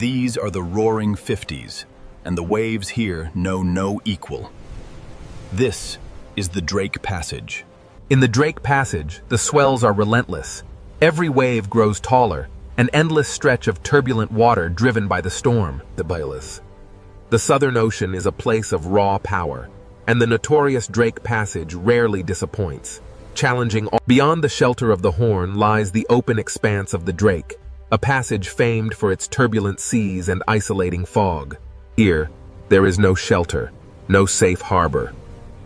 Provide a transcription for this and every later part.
These are the roaring 50s, and the waves here know no equal. This is the Drake Passage. In the Drake Passage, the swells are relentless. Every wave grows taller, an endless stretch of turbulent water driven by the storm. The Southern Ocean is a place of raw power, and the notorious Drake Passage rarely disappoints. Challenging all. Beyond the shelter of the Horn lies the open expanse of the Drake, a passage famed for its turbulent seas and isolating fog. Here, there is no shelter, no safe harbor,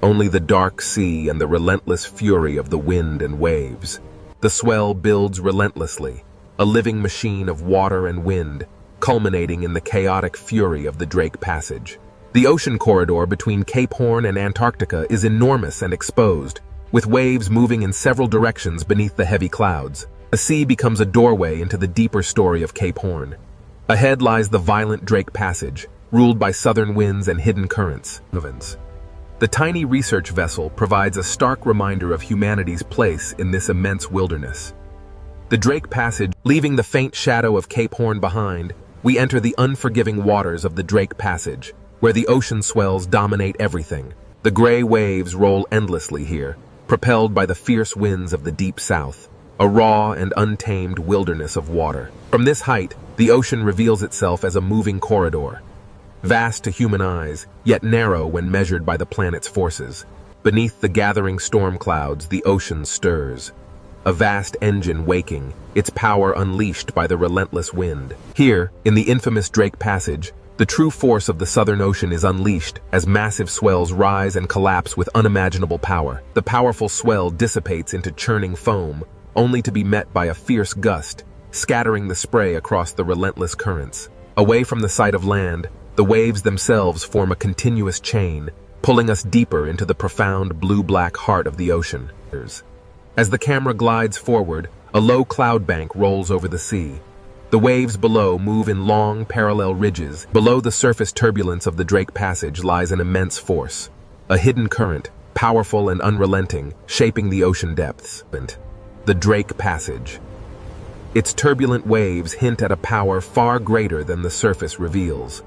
only the dark sea and the relentless fury of the wind and waves. The swell builds relentlessly, a living machine of water and wind, culminating in the chaotic fury of the Drake Passage. The ocean corridor between Cape Horn and Antarctica is enormous and exposed, with waves moving in several directions beneath the heavy clouds. The sea becomes a doorway into the deeper story of Cape Horn. Ahead lies the violent Drake Passage, ruled by southern winds and hidden currents. The tiny research vessel provides a stark reminder of humanity's place in this immense wilderness. The Drake Passage, leaving the faint shadow of Cape Horn behind, we enter the unforgiving waters of the Drake Passage, where the ocean swells dominate everything. The gray waves roll endlessly here, propelled by the fierce winds of the deep south, a raw and untamed wilderness of water. From this height, the ocean reveals itself as a moving corridor, vast to human eyes, yet narrow when measured by the planet's forces. Beneath the gathering storm clouds, the ocean stirs, a vast engine waking, its power unleashed by the relentless wind. Here, in the infamous Drake Passage, the true force of the Southern Ocean is unleashed as massive swells rise and collapse with unimaginable power. The powerful swell dissipates into churning foam, only to be met by a fierce gust, scattering the spray across the relentless currents. Away from the sight of land, the waves themselves form a continuous chain, pulling us deeper into the profound blue-black heart of the ocean. As the camera glides forward, a low cloud bank rolls over the sea. The waves below move in long, parallel ridges. Below the surface turbulence of the Drake Passage lies an immense force, a hidden current, powerful and unrelenting, shaping the ocean depths. The Drake Passage. Its turbulent waves hint at a power far greater than the surface reveals.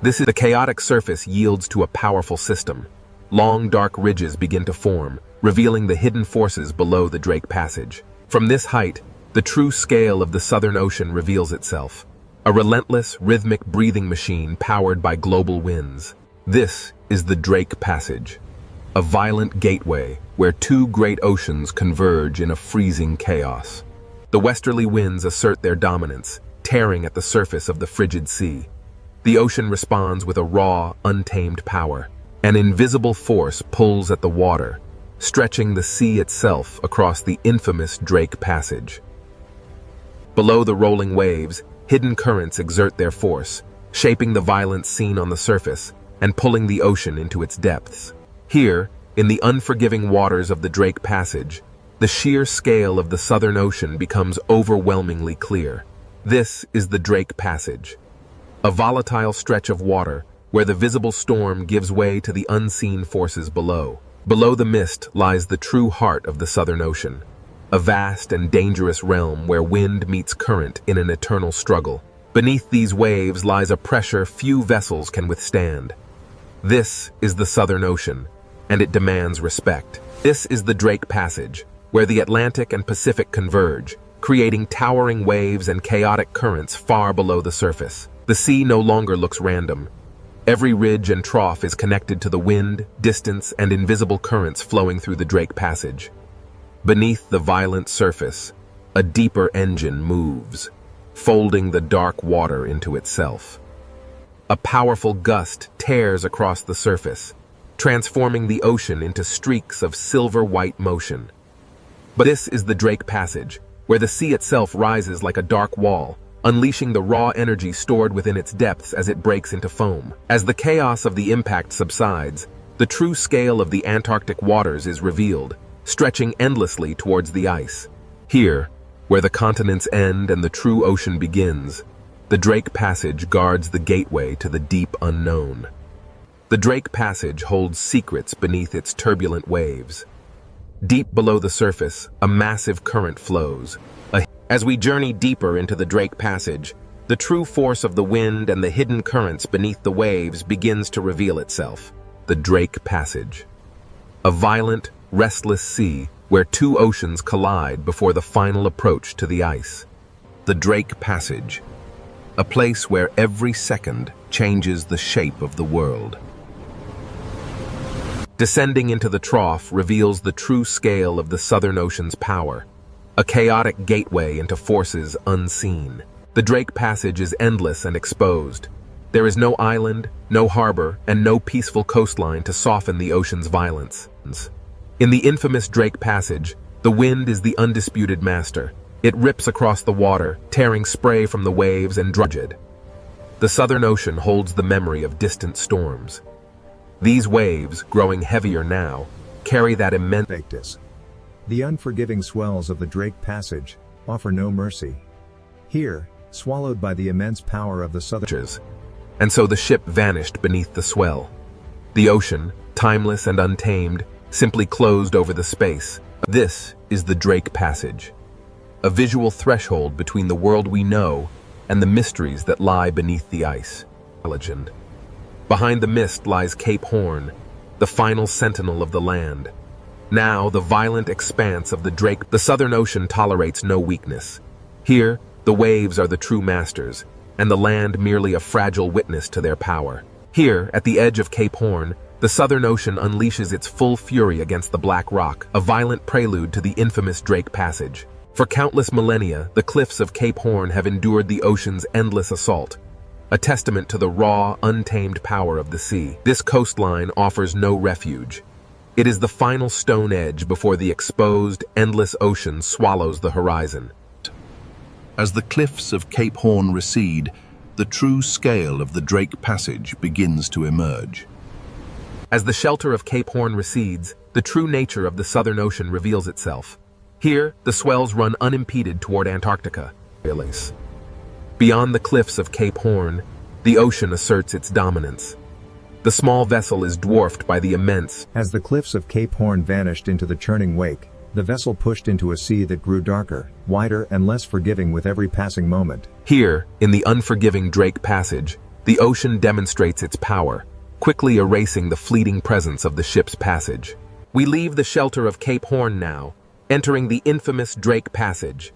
The chaotic surface yields to a powerful system. Long, dark ridges begin to form, revealing the hidden forces below the Drake Passage. From this height, the true scale of the Southern Ocean reveals itself, a relentless, rhythmic breathing machine powered by global winds. This is the Drake Passage, a violent gateway where two great oceans converge in a freezing chaos. The westerly winds assert their dominance, tearing at the surface of the frigid sea. The ocean responds with a raw, untamed power. An invisible force pulls at the water, stretching the sea itself across the infamous Drake Passage. Below the rolling waves, hidden currents exert their force, shaping the violence seen on the surface and pulling the ocean into its depths. Here, in the unforgiving waters of the Drake Passage, the sheer scale of the Southern Ocean becomes overwhelmingly clear. This is the Drake Passage, a volatile stretch of water where the visible storm gives way to the unseen forces below. Below the mist lies the true heart of the Southern Ocean, a vast and dangerous realm where wind meets current in an eternal struggle. Beneath these waves lies a pressure few vessels can withstand. This is the Southern Ocean, and it demands respect. This is the Drake Passage, where the Atlantic and Pacific converge, creating towering waves and chaotic currents far below the surface. The sea no longer looks random. Every ridge and trough is connected to the wind, distance, and invisible currents flowing through the Drake Passage. Beneath the violent surface, a deeper engine moves, folding the dark water into itself. A powerful gust tears across the surface, transforming the ocean into streaks of silver-white motion. But this is the Drake Passage, where the sea itself rises like a dark wall, unleashing the raw energy stored within its depths as it breaks into foam. As the chaos of the impact subsides, the true scale of the Antarctic waters is revealed, stretching endlessly towards the ice. Here, where the continents end and the true ocean begins, the Drake Passage guards the gateway to the deep unknown. The Drake Passage holds secrets beneath its turbulent waves. Deep below the surface, a massive current flows. As we journey deeper into the Drake Passage, The true force of the wind and the hidden currents beneath the waves begins to reveal itself. The Drake Passage. A violent, restless sea where two oceans collide before the final approach to the ice. The Drake Passage. A place where every second changes the shape of the world. Descending into the trough reveals the true scale of the Southern Ocean's power, a chaotic gateway into forces unseen. The Drake Passage is endless and exposed. There is no island, no harbor, and no peaceful coastline to soften the ocean's violence. In the infamous Drake Passage, the wind is the undisputed master. It rips across the water, tearing spray from the waves and drudged. The Southern Ocean holds the memory of distant storms. These waves, growing heavier now, carry that immense. The unforgiving swells of the Drake Passage offer no mercy. Here, swallowed by the immense power of the Southern. And so the ship vanished beneath the swell. The ocean, timeless and untamed, simply closed over the space. This is the Drake Passage, a visual threshold between the world we know and the mysteries that lie beneath the ice. Legend. Behind the mist lies Cape Horn, the final sentinel of the land. Now, the violent expanse of the Southern Ocean tolerates no weakness. Here, the waves are the true masters, and the land merely a fragile witness to their power. Here, at the edge of Cape Horn, the Southern Ocean unleashes its full fury against the Black Rock, a violent prelude to the infamous Drake Passage. For countless millennia, the cliffs of Cape Horn have endured the ocean's endless assault, a testament to the raw, untamed power of the sea. This coastline offers no refuge. It is the final stone edge before the exposed, endless ocean swallows the horizon. As the cliffs of Cape Horn recede, the true scale of the Drake Passage begins to emerge. As the shelter of Cape Horn recedes, the true nature of the Southern Ocean reveals itself. Here, the swells run unimpeded toward Antarctica. Beyond the cliffs of Cape Horn, the ocean asserts its dominance. The small vessel is dwarfed by the immense. As the cliffs of Cape Horn vanished into the churning wake, the vessel pushed into a sea that grew darker, wider, and less forgiving with every passing moment. Here, in the unforgiving Drake Passage, the ocean demonstrates its power, quickly erasing the fleeting presence of the ship's passage. We leave the shelter of Cape Horn now, entering the infamous Drake Passage.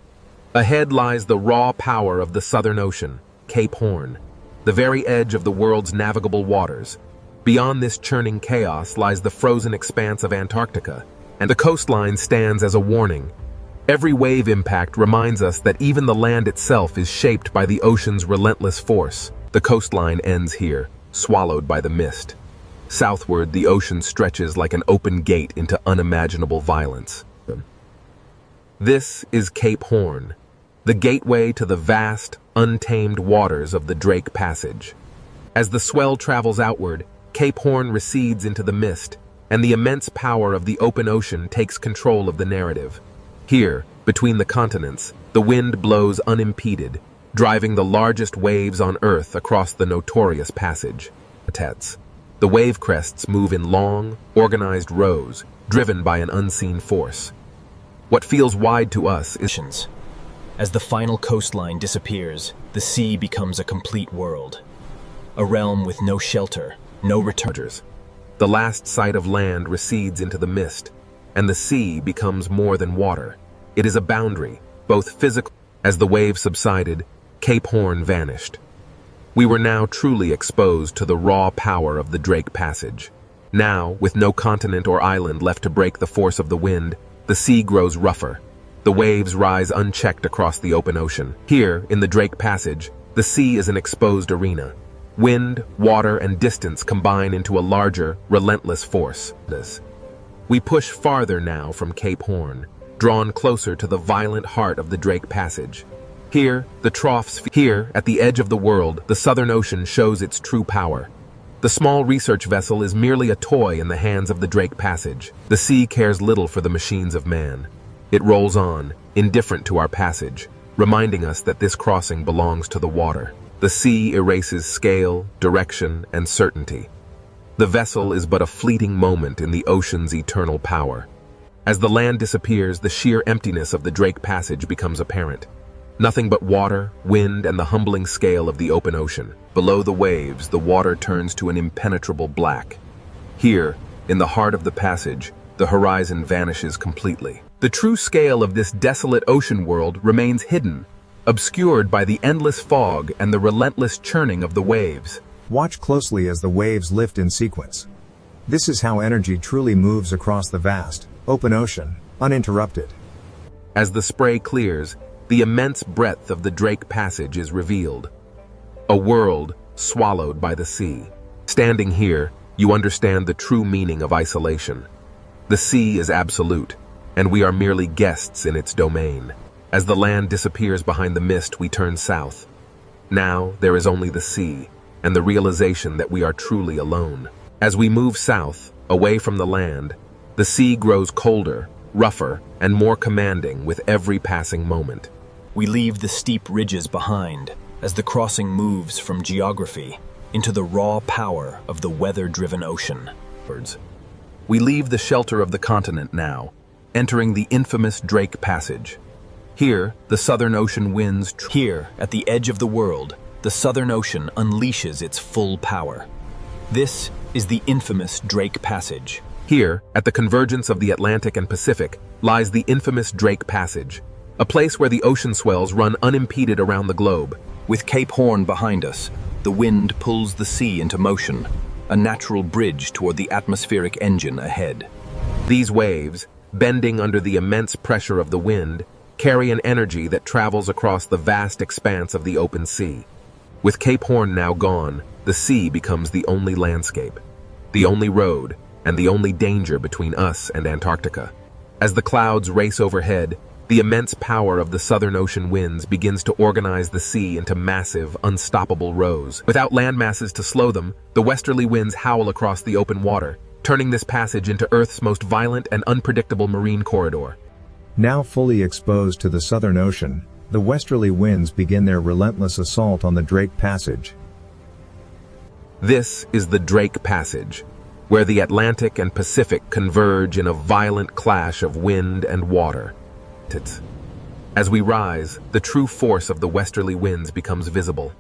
Ahead lies the raw power of the Southern Ocean, Cape Horn, the very edge of the world's navigable waters. Beyond this churning chaos lies the frozen expanse of Antarctica, and the coastline stands as a warning. Every wave impact reminds us that even the land itself is shaped by the ocean's relentless force. The coastline ends here, swallowed by the mist. Southward, the ocean stretches like an open gate into unimaginable violence. This is Cape Horn, the gateway to the vast, untamed waters of the Drake Passage. As the swell travels outward, Cape Horn recedes into the mist, and the immense power of the open ocean takes control of the narrative. Here, between the continents, the wind blows unimpeded, driving the largest waves on Earth across the notorious passage. The wave crests move in long, organized rows, driven by an unseen force. What feels wide to us is... As the final coastline disappears, the sea becomes a complete world. A realm with no shelter, no return. The last sight of land recedes into the mist, and the sea becomes more than water. It is a boundary, both physical. As the waves subsided, Cape Horn vanished. We were now truly exposed to the raw power of the Drake Passage. Now, with no continent or island left to break the force of the wind, the sea grows rougher. The waves rise unchecked across the open ocean. Here, in the Drake Passage, the sea is an exposed arena. Wind, water, and distance combine into a larger, relentless force. We push farther now from Cape Horn, drawn closer to the violent heart of the Drake Passage. Here, Here, at the edge of the world, the Southern Ocean shows its true power. The small research vessel is merely a toy in the hands of the Drake Passage. The sea cares little for the machines of man. It rolls on, indifferent to our passage, reminding us that this crossing belongs to the water. The sea erases scale, direction, and certainty. The vessel is but a fleeting moment in the ocean's eternal power. As the land disappears, the sheer emptiness of the Drake Passage becomes apparent. Nothing but water, wind, and the humbling scale of the open ocean. Below the waves, the water turns to an impenetrable black. Here, in the heart of the passage, the horizon vanishes completely. The true scale of this desolate ocean world remains hidden, obscured by the endless fog and the relentless churning of the waves. Watch closely as the waves lift in sequence. This is how energy truly moves across the vast, open ocean, uninterrupted. As the spray clears, the immense breadth of the Drake Passage is revealed. A world swallowed by the sea. Standing here, you understand the true meaning of isolation. The sea is absolute, and we are merely guests in its domain. As the land disappears behind the mist, we turn south. Now, there is only the sea, and the realization that we are truly alone. As we move south, away from the land, the sea grows colder, rougher, and more commanding with every passing moment. We leave the steep ridges behind as the crossing moves from geography into the raw power of the weather-driven ocean. We leave the shelter of the continent now, entering the infamous Drake Passage. Here, the Southern Ocean winds. Here, at the edge of the world, the Southern Ocean unleashes its full power. This is the infamous Drake Passage. Here, at the convergence of the Atlantic and Pacific, lies the infamous Drake Passage, a place where the ocean swells run unimpeded around the globe. With Cape Horn behind us, the wind pulls the sea into motion, a natural bridge toward the atmospheric engine ahead. These waves, bending under the immense pressure of the wind, carry an energy that travels across the vast expanse of the open sea. With Cape Horn now gone, the sea becomes the only landscape, the only road, and the only danger between us and Antarctica. As the clouds race overhead, the immense power of the Southern Ocean winds begins to organize the sea into massive, unstoppable rows. Without land masses to slow them, the westerly winds howl across the open water, turning this passage into Earth's most violent and unpredictable marine corridor. Now fully exposed to the Southern Ocean, the westerly winds begin their relentless assault on the Drake Passage. This is the Drake Passage, where the Atlantic and Pacific converge in a violent clash of wind and water. As we rise, the true force of the westerly winds becomes visible.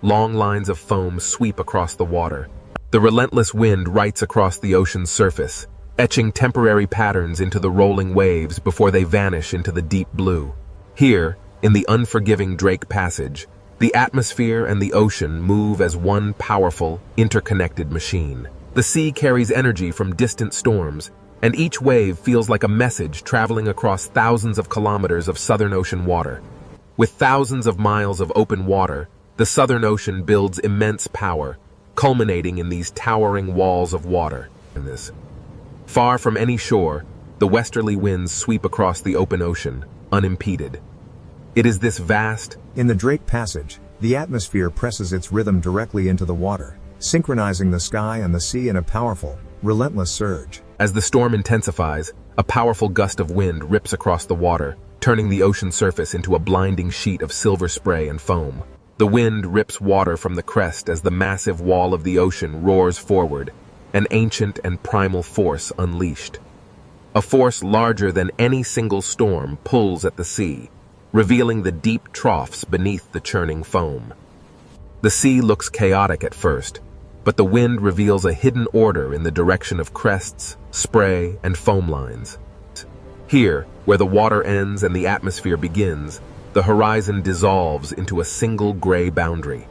Long lines of foam sweep across the water. The relentless wind writes across the ocean's surface, etching temporary patterns into the rolling waves before they vanish into the deep blue. Here, in the unforgiving Drake Passage, the atmosphere and the ocean move as one powerful, interconnected machine. The sea carries energy from distant storms, and each wave feels like a message traveling across thousands of kilometers of Southern Ocean water. With thousands of miles of open water, the Southern Ocean builds immense power, culminating in these towering walls of water. Far from any shore, the westerly winds sweep across the open ocean, unimpeded. It is this vast... In the Drake Passage, the atmosphere presses its rhythm directly into the water, synchronizing the sky and the sea in a powerful, relentless surge. As the storm intensifies, a powerful gust of wind rips across the water, turning the ocean surface into a blinding sheet of silver spray and foam. The wind rips water from the crest as the massive wall of the ocean roars forward, an ancient and primal force unleashed. A force larger than any single storm pulls at the sea, revealing the deep troughs beneath the churning foam. The sea looks chaotic at first, but the wind reveals a hidden order in the direction of crests, spray, and foam lines. Here, where the water ends and the atmosphere begins, the horizon dissolves into a single gray boundary.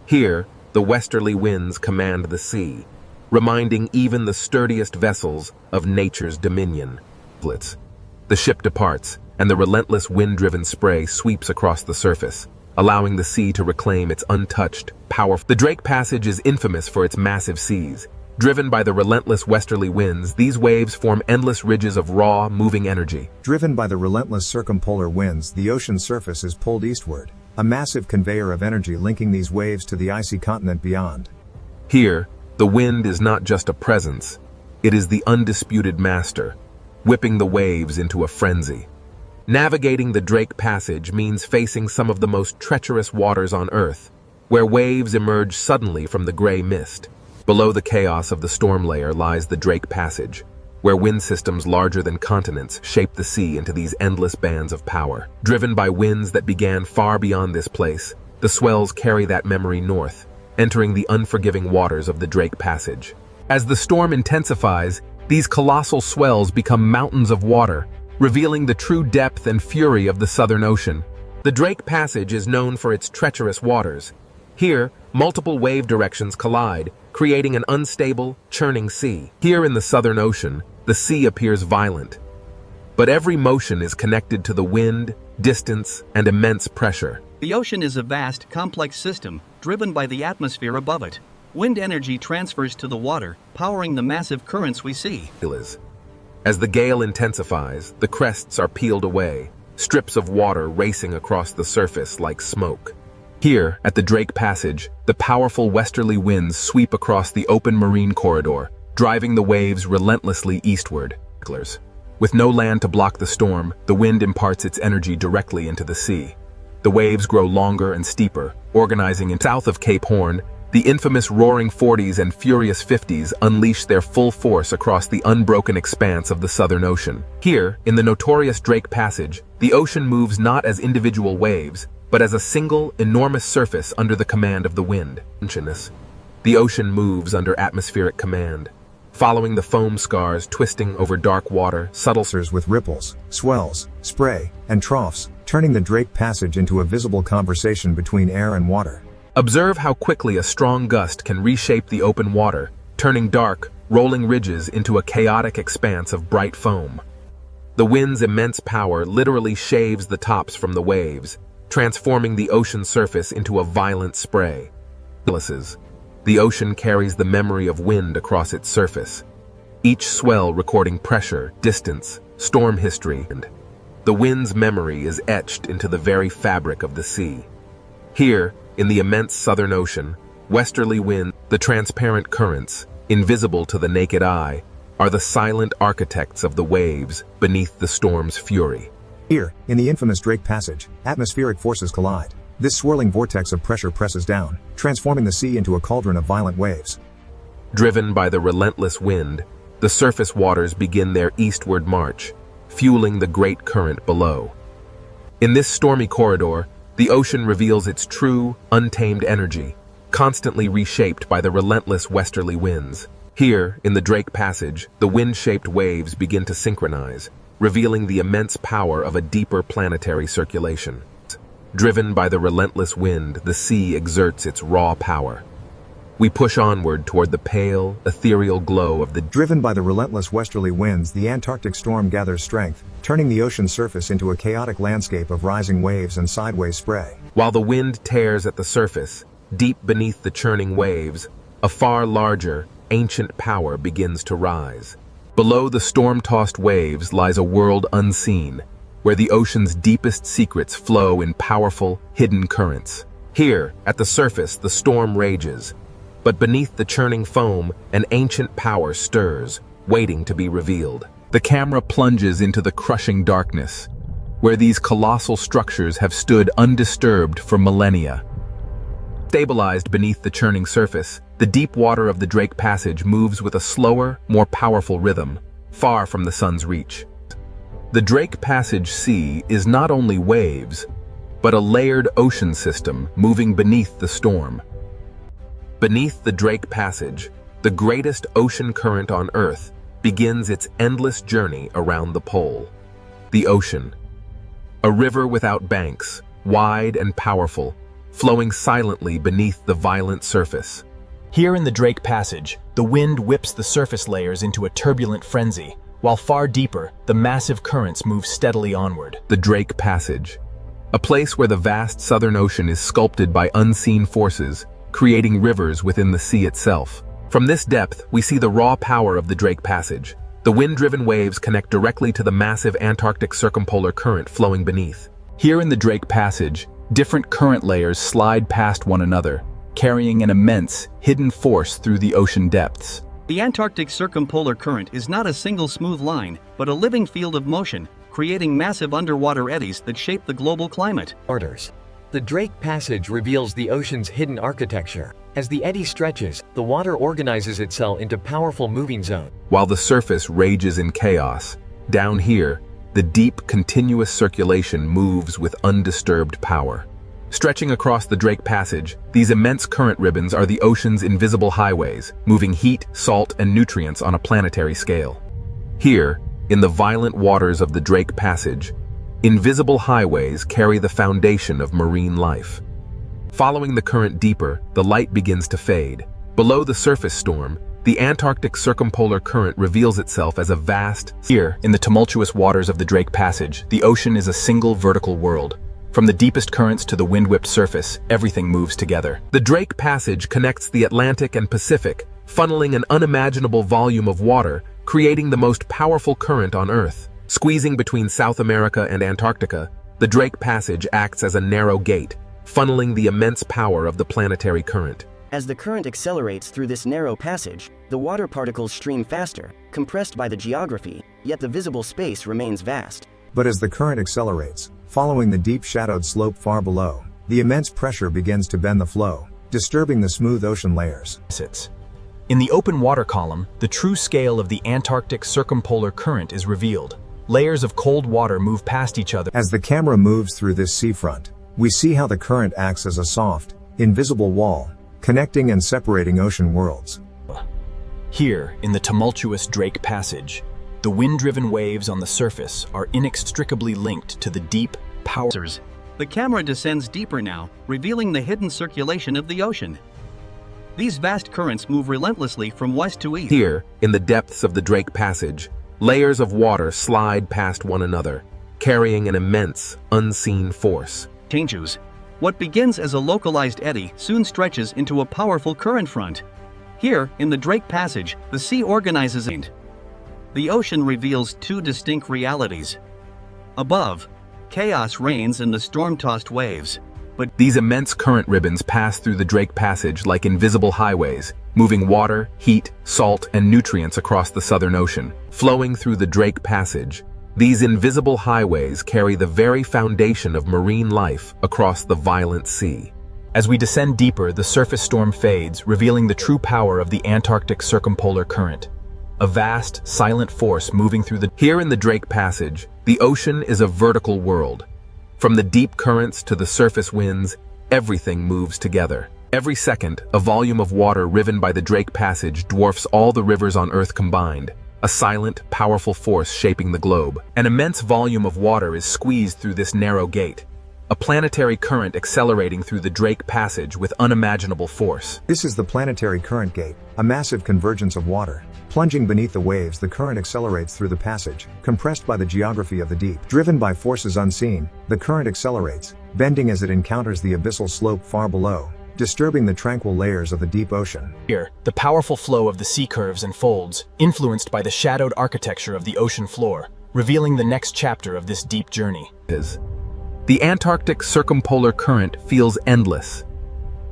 Here, the westerly winds command the sea, reminding even the sturdiest vessels of nature's dominion. The ship departs, and the relentless wind-driven spray sweeps across the surface, allowing the sea to reclaim its untouched, powerful... The Drake Passage is infamous for its massive seas. Driven by the relentless westerly winds, these waves form endless ridges of raw, moving energy. Driven by the relentless circumpolar winds, the ocean surface is pulled eastward, a massive conveyor of energy linking these waves to the icy continent beyond. Here, the wind is not just a presence, it is the undisputed master, whipping the waves into a frenzy. Navigating the Drake Passage means facing some of the most treacherous waters on Earth, where waves emerge suddenly from the gray mist. Below the chaos of the storm layer lies the Drake Passage, where wind systems larger than continents shape the sea into these endless bands of power. Driven by winds that began far beyond this place, the swells carry that memory north, entering the unforgiving waters of the Drake Passage. As the storm intensifies, these colossal swells become mountains of water, revealing the true depth and fury of the Southern Ocean. The Drake Passage is known for its treacherous waters. Here, multiple wave directions collide, creating an unstable, churning sea. Here in the Southern Ocean, the sea appears violent, but every motion is connected to the wind, distance, and immense pressure. The ocean is a vast, complex system, driven by the atmosphere above it. Wind energy transfers to the water, powering the massive currents we see. As the gale intensifies, the crests are peeled away, strips of water racing across the surface like smoke. Here, at the Drake Passage, the powerful westerly winds sweep across the open marine corridor, driving the waves relentlessly eastward. With no land to block the storm, the wind imparts its energy directly into the sea. The waves grow longer and steeper, organizing in south of Cape Horn. The infamous roaring 40s and furious 50s unleash their full force across the unbroken expanse of the Southern Ocean. Here, in the notorious Drake Passage, the ocean moves not as individual waves, but as a single, enormous surface under the command of the wind. The ocean moves under atmospheric command, following the foam scars twisting over dark water, subtle with ripples, swells, spray, and troughs, turning the Drake Passage into a visible conversation between air and water. Observe how quickly a strong gust can reshape the open water, turning dark, rolling ridges into a chaotic expanse of bright foam. The wind's immense power literally shaves the tops from the waves, transforming the ocean surface into a violent spray. The ocean carries the memory of wind across its surface, each swell recording pressure, distance, storm history, and the wind's memory is etched into the very fabric of the sea. Here, in the immense Southern Ocean, westerly winds, the transparent currents, invisible to the naked eye, are the silent architects of the waves beneath the storm's fury. Here, in the infamous Drake Passage, atmospheric forces collide. This swirling vortex of pressure presses down, transforming the sea into a cauldron of violent waves. Driven by the relentless wind, the surface waters begin their eastward march, fueling the great current below. In this stormy corridor, the ocean reveals its true, untamed energy, constantly reshaped by the relentless westerly winds. Here, in the Drake Passage, the wind-shaped waves begin to synchronize, revealing the immense power of a deeper planetary circulation. Driven by the relentless wind, the sea exerts its raw power. We push onward toward the pale, ethereal glow of the... Driven by the relentless westerly winds, the Antarctic storm gathers strength, turning the ocean surface into a chaotic landscape of rising waves and sideways spray. While the wind tears at the surface, deep beneath the churning waves, a far larger, ancient power begins to rise. Below the storm-tossed waves lies a world unseen, where the ocean's deepest secrets flow in powerful, hidden currents. Here, at the surface, the storm rages, but beneath the churning foam, an ancient power stirs, waiting to be revealed. The camera plunges into the crushing darkness, where these colossal structures have stood undisturbed for millennia. Stabilized beneath the churning surface, the deep water of the Drake Passage moves with a slower, more powerful rhythm, far from the sun's reach. The Drake Passage Sea is not only waves, but a layered ocean system moving beneath the storm. Beneath the Drake Passage, the greatest ocean current on Earth begins its endless journey around the pole. The ocean. A river without banks, wide and powerful, flowing silently beneath the violent surface. Here in the Drake Passage, the wind whips the surface layers into a turbulent frenzy, while far deeper, the massive currents move steadily onward. The Drake Passage, a place where the vast Southern Ocean is sculpted by unseen forces, creating rivers within the sea itself. From this depth, we see the raw power of the Drake Passage. The wind-driven waves connect directly to the massive Antarctic circumpolar current flowing beneath. Here in the Drake Passage, different current layers slide past one another, carrying an immense, hidden force through the ocean depths. The Antarctic circumpolar current is not a single smooth line, but a living field of motion, creating massive underwater eddies that shape the global climate. The Drake Passage reveals the ocean's hidden architecture. As the eddy stretches, the water organizes itself into powerful moving zones. While the surface rages in chaos, down here, the deep, continuous circulation moves with undisturbed power. Stretching across the Drake Passage, these immense current ribbons are the ocean's invisible highways, moving heat, salt, and nutrients on a planetary scale. Here, in the violent waters of the Drake Passage, invisible highways carry the foundation of marine life. Following the current deeper, the light begins to fade. Below the surface storm, the Antarctic circumpolar current reveals itself as a vast... Here, in the tumultuous waters of the Drake Passage, the ocean is a single vertical world. From the deepest currents to the wind-whipped surface, everything moves together. The Drake Passage connects the Atlantic and Pacific, funneling an unimaginable volume of water, creating the most powerful current on Earth. Squeezing between South America and Antarctica, the Drake Passage acts as a narrow gate, funneling the immense power of the planetary current. As the current accelerates through this narrow passage, the water particles stream faster, compressed by the geography, yet the visible space remains vast. But as the current accelerates, following the deep shadowed slope far below, the immense pressure begins to bend the flow, disturbing the smooth ocean layers. In the open water column, the true scale of the Antarctic circumpolar current is revealed. Layers of cold water move past each other. As the camera moves through this seafront, we see how the current acts as a soft, invisible wall, connecting and separating ocean worlds. Here, in the tumultuous Drake Passage, the wind-driven waves on the surface are inextricably linked to the deep powers. The camera descends deeper now, revealing the hidden circulation of the ocean. These vast currents move relentlessly from west to east. Here, in the depths of the Drake Passage, layers of water slide past one another, carrying an immense, unseen force. Changes. What begins as a localized eddy soon stretches into a powerful current front. Here, in the Drake Passage, the sea organizes and the ocean reveals two distinct realities. Above, chaos reigns in the storm-tossed waves. But these immense current ribbons pass through the Drake Passage like invisible highways, moving water, heat, salt, and nutrients across the Southern Ocean. Flowing through the Drake Passage, these invisible highways carry the very foundation of marine life across the violent sea. As we descend deeper, the surface storm fades, revealing the true power of the Antarctic circumpolar current. A vast, silent force moving through the... Here in the Drake Passage, the ocean is a vertical world. From the deep currents to the surface winds, everything moves together. Every second, a volume of water riven by the Drake Passage dwarfs all the rivers on Earth combined. A silent, powerful force shaping the globe. An immense volume of water is squeezed through this narrow gate. A planetary current accelerating through the Drake Passage with unimaginable force. This is the planetary current gate, a massive convergence of water. Plunging beneath the waves, the current accelerates through the passage, compressed by the geography of the deep. Driven by forces unseen, the current accelerates, bending as it encounters the abyssal slope far below, disturbing the tranquil layers of the deep ocean. Here, the powerful flow of the sea curves and folds, influenced by the shadowed architecture of the ocean floor, revealing the next chapter of this deep journey. The Antarctic circumpolar current feels endless.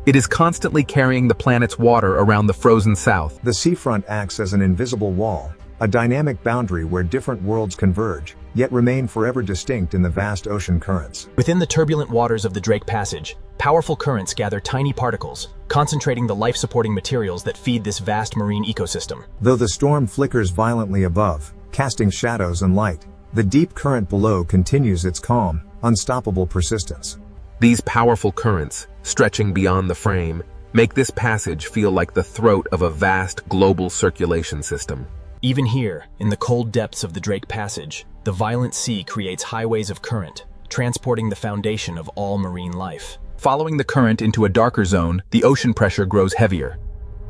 It is constantly carrying the planet's water around the frozen south. The seafront acts as an invisible wall, a dynamic boundary where different worlds converge, yet remain forever distinct in the vast ocean currents. Within the turbulent waters of the Drake Passage, powerful currents gather tiny particles, concentrating the life-supporting materials that feed this vast marine ecosystem. Though the storm flickers violently above, casting shadows and light, the deep current below continues its calm, unstoppable persistence. These powerful currents, stretching beyond the frame, make this passage feel like the throat of a vast global circulation system. Even here, in the cold depths of the Drake Passage, the violent sea creates highways of current, transporting the foundation of all marine life. Following the current into a darker zone, the ocean pressure grows heavier.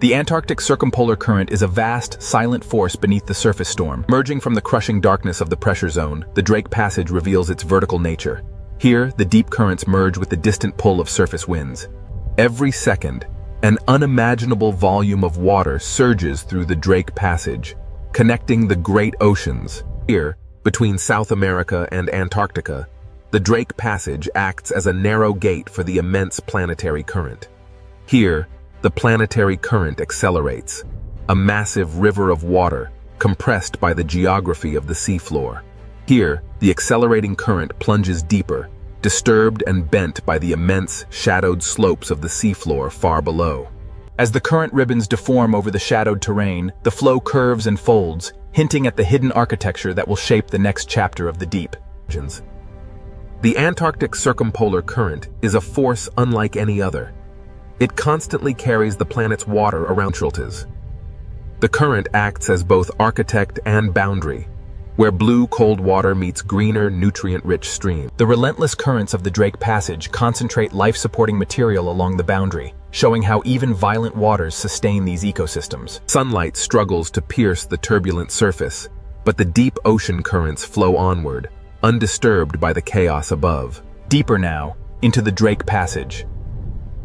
The Antarctic circumpolar current is a vast, silent force beneath the surface storm. Emerging from the crushing darkness of the pressure zone, the Drake Passage reveals its vertical nature. Here, the deep currents merge with the distant pull of surface winds. Every second, an unimaginable volume of water surges through the Drake Passage, connecting the great oceans. Here, between South America and Antarctica, the Drake Passage acts as a narrow gate for the immense planetary current. Here, the planetary current accelerates, a massive river of water compressed by the geography of the seafloor. Here, the accelerating current plunges deeper, disturbed and bent by the immense, shadowed slopes of the seafloor far below. As the current ribbons deform over the shadowed terrain, the flow curves and folds, hinting at the hidden architecture that will shape the next chapter of the deep. The Antarctic Circumpolar Current is a force unlike any other. It constantly carries the planet's water around shelters. The current acts as both architect and boundary, where blue cold water meets greener, nutrient-rich streams. The relentless currents of the Drake Passage concentrate life-supporting material along the boundary, showing how even violent waters sustain these ecosystems. Sunlight struggles to pierce the turbulent surface, but the deep ocean currents flow onward, undisturbed by the chaos above. Deeper now, into the Drake Passage.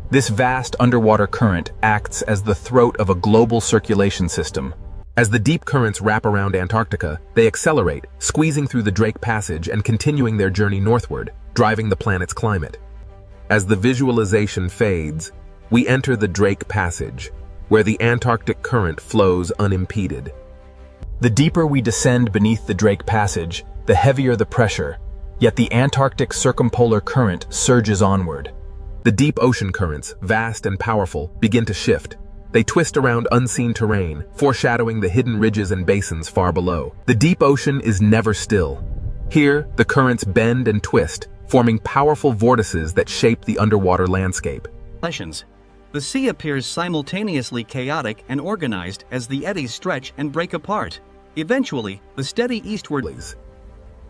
This vast underwater current acts as the throat of a global circulation system. As the deep currents wrap around Antarctica, they accelerate, squeezing through the Drake Passage and continuing their journey northward, driving the planet's climate. As the visualization fades, we enter the Drake Passage, where the Antarctic current flows unimpeded. The deeper we descend beneath the Drake Passage, the heavier the pressure, yet the Antarctic Circumpolar Current surges onward. The deep ocean currents, vast and powerful, begin to shift. They twist around unseen terrain, foreshadowing the hidden ridges and basins far below. The deep ocean is never still. Here, the currents bend and twist, forming powerful vortices that shape the underwater landscape. The sea appears simultaneously chaotic and organized as the eddies stretch and break apart. Eventually, the steady eastward.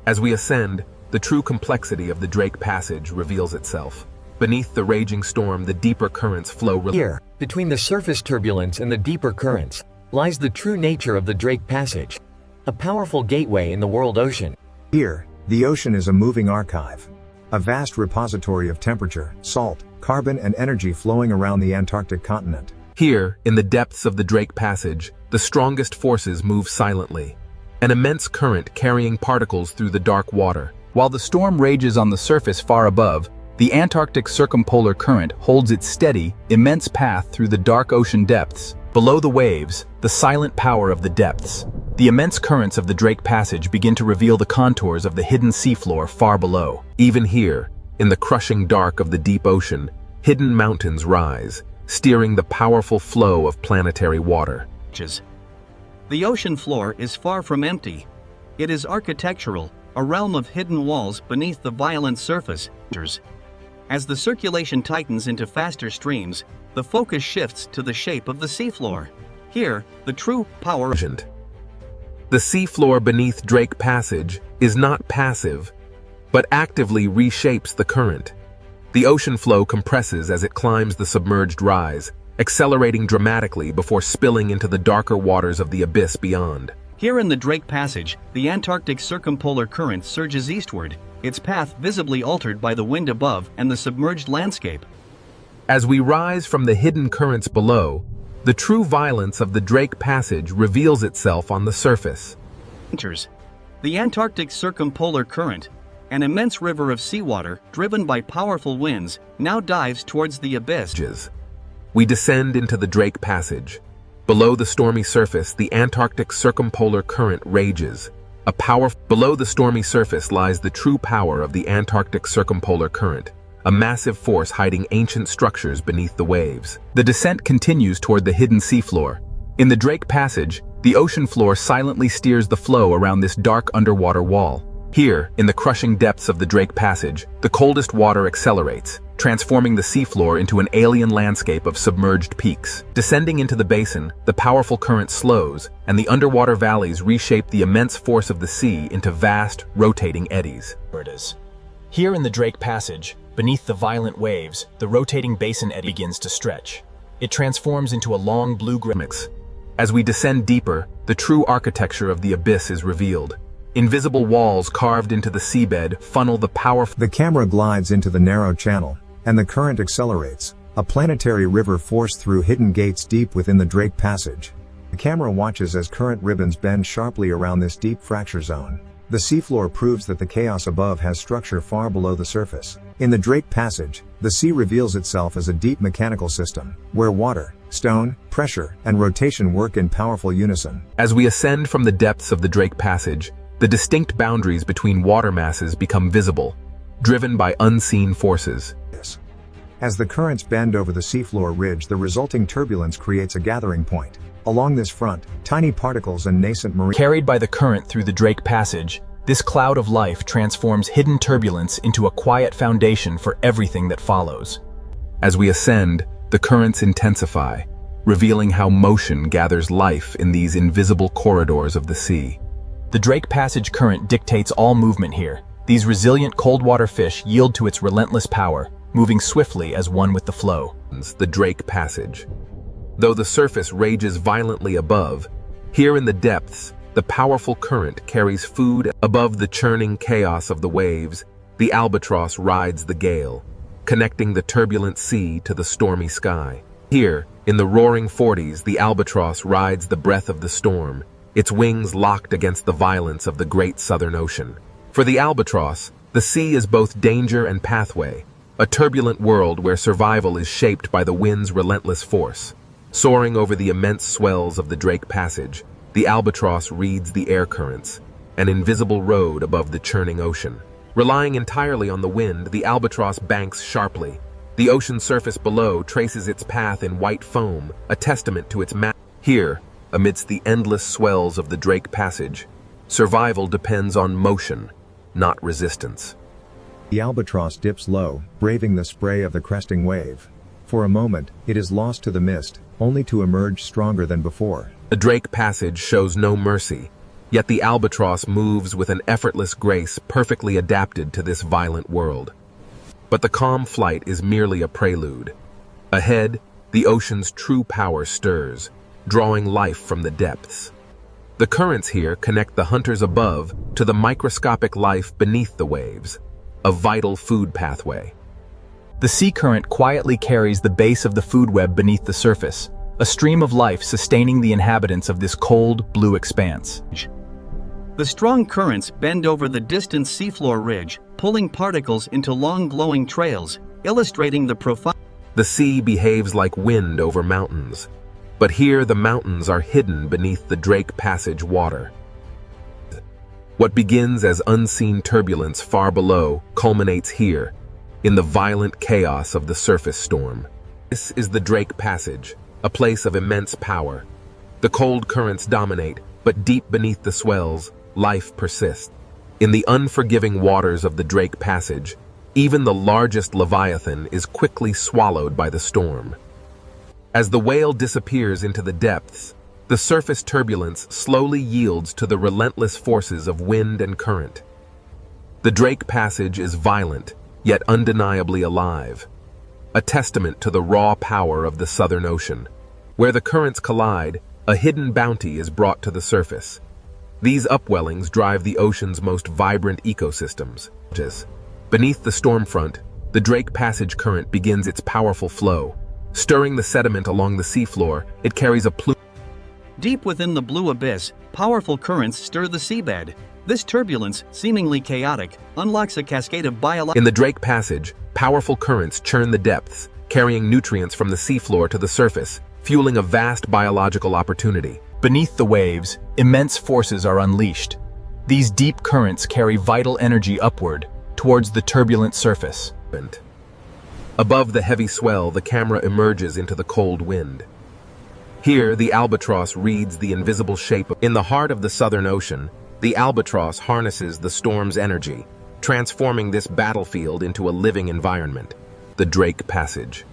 As we ascend, the true complexity of the Drake Passage reveals itself. Beneath the raging storm, the deeper currents flow. Here, between the surface turbulence and the deeper currents, lies the true nature of the Drake Passage, a powerful gateway in the world ocean. Here, the ocean is a moving archive. A vast repository of temperature, salt, carbon and energy flowing around the Antarctic continent. Here, in the depths of the Drake Passage, the strongest forces move silently. An immense current carrying particles through the dark water. While the storm rages on the surface far above, the Antarctic Circumpolar Current holds its steady, immense path through the dark ocean depths. Below the waves, the silent power of the depths. The immense currents of the Drake Passage begin to reveal the contours of the hidden seafloor far below. Even here, in the crushing dark of the deep ocean, hidden mountains rise, steering the powerful flow of planetary water. The ocean floor is far from empty. It is architectural, a realm of hidden walls beneath the violent surface. As the circulation tightens into faster streams, the focus shifts to the shape of the seafloor. Here, the true power. The seafloor beneath Drake Passage is not passive, but actively reshapes the current. The ocean flow compresses as it climbs the submerged rise, accelerating dramatically before spilling into the darker waters of the abyss beyond. Here in the Drake Passage, the Antarctic Circumpolar Current surges eastward, its path visibly altered by the wind above and the submerged landscape. As we rise from the hidden currents below, the true violence of the Drake Passage reveals itself on the surface. The Antarctic Circumpolar Current, an immense river of seawater driven by powerful winds, now dives towards the abyss. We descend into the Drake Passage. Below the stormy surface, the Antarctic Circumpolar Current rages. Below the stormy surface lies the true power of the Antarctic Circumpolar Current, a massive force hiding ancient structures beneath the waves. The descent continues toward the hidden seafloor. In the Drake Passage, the ocean floor silently steers the flow around this dark underwater wall. Here, in the crushing depths of the Drake Passage, the coldest water accelerates, transforming the seafloor into an alien landscape of submerged peaks. Descending into the basin, the powerful current slows, and the underwater valleys reshape the immense force of the sea into vast, rotating eddies. Here in the Drake Passage, beneath the violent waves, the rotating basin eddy begins to stretch. It transforms into a long blue mix. As we descend deeper, the true architecture of the abyss is revealed. Invisible walls carved into the seabed funnel the powerful. The camera glides into the narrow channel, and the current accelerates, a planetary river forced through hidden gates deep within the Drake Passage. The camera watches as current ribbons bend sharply around this deep fracture zone. The seafloor proves that the chaos above has structure far below the surface. In the Drake Passage, the sea reveals itself as a deep mechanical system, where water, stone, pressure, and rotation work in powerful unison. As we ascend from the depths of the Drake Passage, the distinct boundaries between water masses become visible. driven by unseen forces. As the currents bend over the seafloor ridge, the resulting turbulence creates a gathering point. Along this front, tiny particles and nascent marine Carried by the current through the Drake Passage, this cloud of life transforms hidden turbulence into a quiet foundation for everything that follows. As we ascend, the currents intensify, revealing how motion gathers life in these invisible corridors of the sea. The Drake Passage current dictates all movement here. These resilient cold-water fish yield to its relentless power, moving swiftly as one with the flow. The Drake Passage. Though the surface rages violently above, here in the depths, the powerful current carries food. Above the churning chaos of the waves, the albatross rides the gale, connecting the turbulent sea to the stormy sky. Here, in the roaring 40s, the albatross rides the breath of the storm, its wings locked against the violence of the great Southern Ocean. For the albatross, the sea is both danger and pathway, a turbulent world where survival is shaped by the wind's relentless force. Soaring over the immense swells of the Drake Passage, the albatross reads the air currents, an invisible road above the churning ocean. Relying entirely on the wind, the albatross banks sharply. The ocean surface below traces its path in white foam, a testament to its Here, amidst the endless swells of the Drake Passage, survival depends on motion, not resistance. The albatross dips low, braving the spray of the cresting wave. For a moment, it is lost to the mist, only to emerge stronger than before. The Drake Passage shows no mercy, yet the albatross moves with an effortless grace perfectly adapted to this violent world. But the calm flight is merely a prelude. Ahead, the ocean's true power stirs, drawing life from the depths. The currents here connect the hunters above to the microscopic life beneath the waves, a vital food pathway. The sea current quietly carries the base of the food web beneath the surface, a stream of life sustaining the inhabitants of this cold, blue expanse. The strong currents bend over the distant seafloor ridge, pulling particles into long glowing trails, illustrating the profound. The sea behaves like wind over mountains, but here the mountains are hidden beneath the Drake Passage water. What begins as unseen turbulence far below culminates here, in the violent chaos of the surface storm. This is the Drake Passage, a place of immense power. The cold currents dominate, but deep beneath the swells, life persists. In the unforgiving waters of the Drake Passage, even the largest leviathan is quickly swallowed by the storm. As the whale disappears into the depths, the surface turbulence slowly yields to the relentless forces of wind and current. The Drake Passage is violent, yet undeniably alive, a testament to the raw power of the Southern Ocean. Where the currents collide, a hidden bounty is brought to the surface. These upwellings drive the ocean's most vibrant ecosystems. Beneath the storm front, the Drake Passage current begins its powerful flow. Stirring the sediment along the seafloor, it carries a plume. Deep within the blue abyss, powerful currents stir the seabed. This turbulence, seemingly chaotic, unlocks a cascade of biological. In the Drake Passage, powerful currents churn the depths, carrying nutrients from the seafloor to the surface, fueling a vast biological opportunity. Beneath the waves, immense forces are unleashed. These deep currents carry vital energy upward, towards the turbulent surface. Above the heavy swell, the camera emerges into the cold wind. Here, the albatross reads the invisible shape. In the heart of the Southern Ocean, the albatross harnesses the storm's energy, transforming this battlefield into a living environment, the Drake Passage.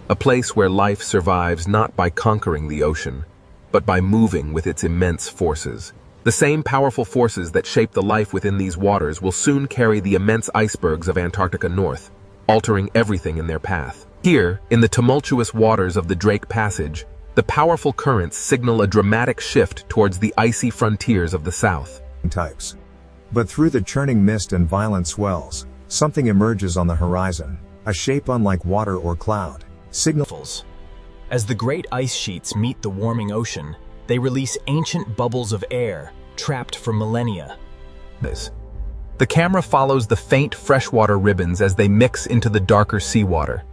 A place where life survives not by conquering the ocean, but by moving with its immense forces. The same powerful forces that shape the life within these waters will soon carry the immense icebergs of Antarctica north, altering everything in their path. Here, in the tumultuous waters of the Drake Passage, the powerful currents signal a dramatic shift towards the icy frontiers of the south. Types. But through the churning mist and violent swells, something emerges on the horizon, a shape unlike water or cloud. Signals. As the great ice sheets meet the warming ocean, they release ancient bubbles of air, trapped for millennia. The camera follows the faint freshwater ribbons as they mix into the darker seawater.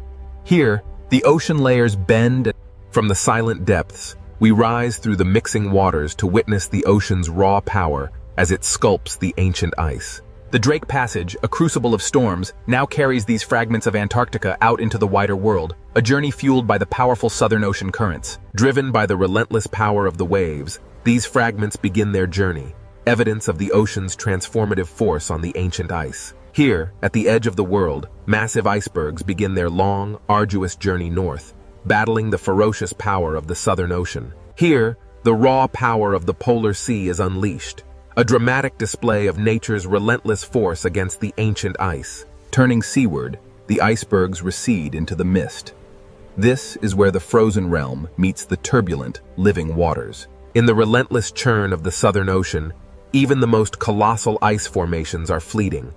Here, the ocean layers bend. From the silent depths, we rise through the mixing waters to witness the ocean's raw power as it sculpts the ancient ice. The Drake Passage, a crucible of storms, now carries these fragments of Antarctica out into the wider world, a journey fueled by the powerful Southern Ocean currents. Driven by the relentless power of the waves, these fragments begin their journey, evidence of the ocean's transformative force on the ancient ice. Here, at the edge of the world, massive icebergs begin their long, arduous journey north, battling the ferocious power of the Southern Ocean. Here, the raw power of the polar sea is unleashed, a dramatic display of nature's relentless force against the ancient ice. Turning seaward, the icebergs recede into the mist. This is where the frozen realm meets the turbulent, living waters. In the relentless churn of the Southern Ocean, even the most colossal ice formations are fleeting.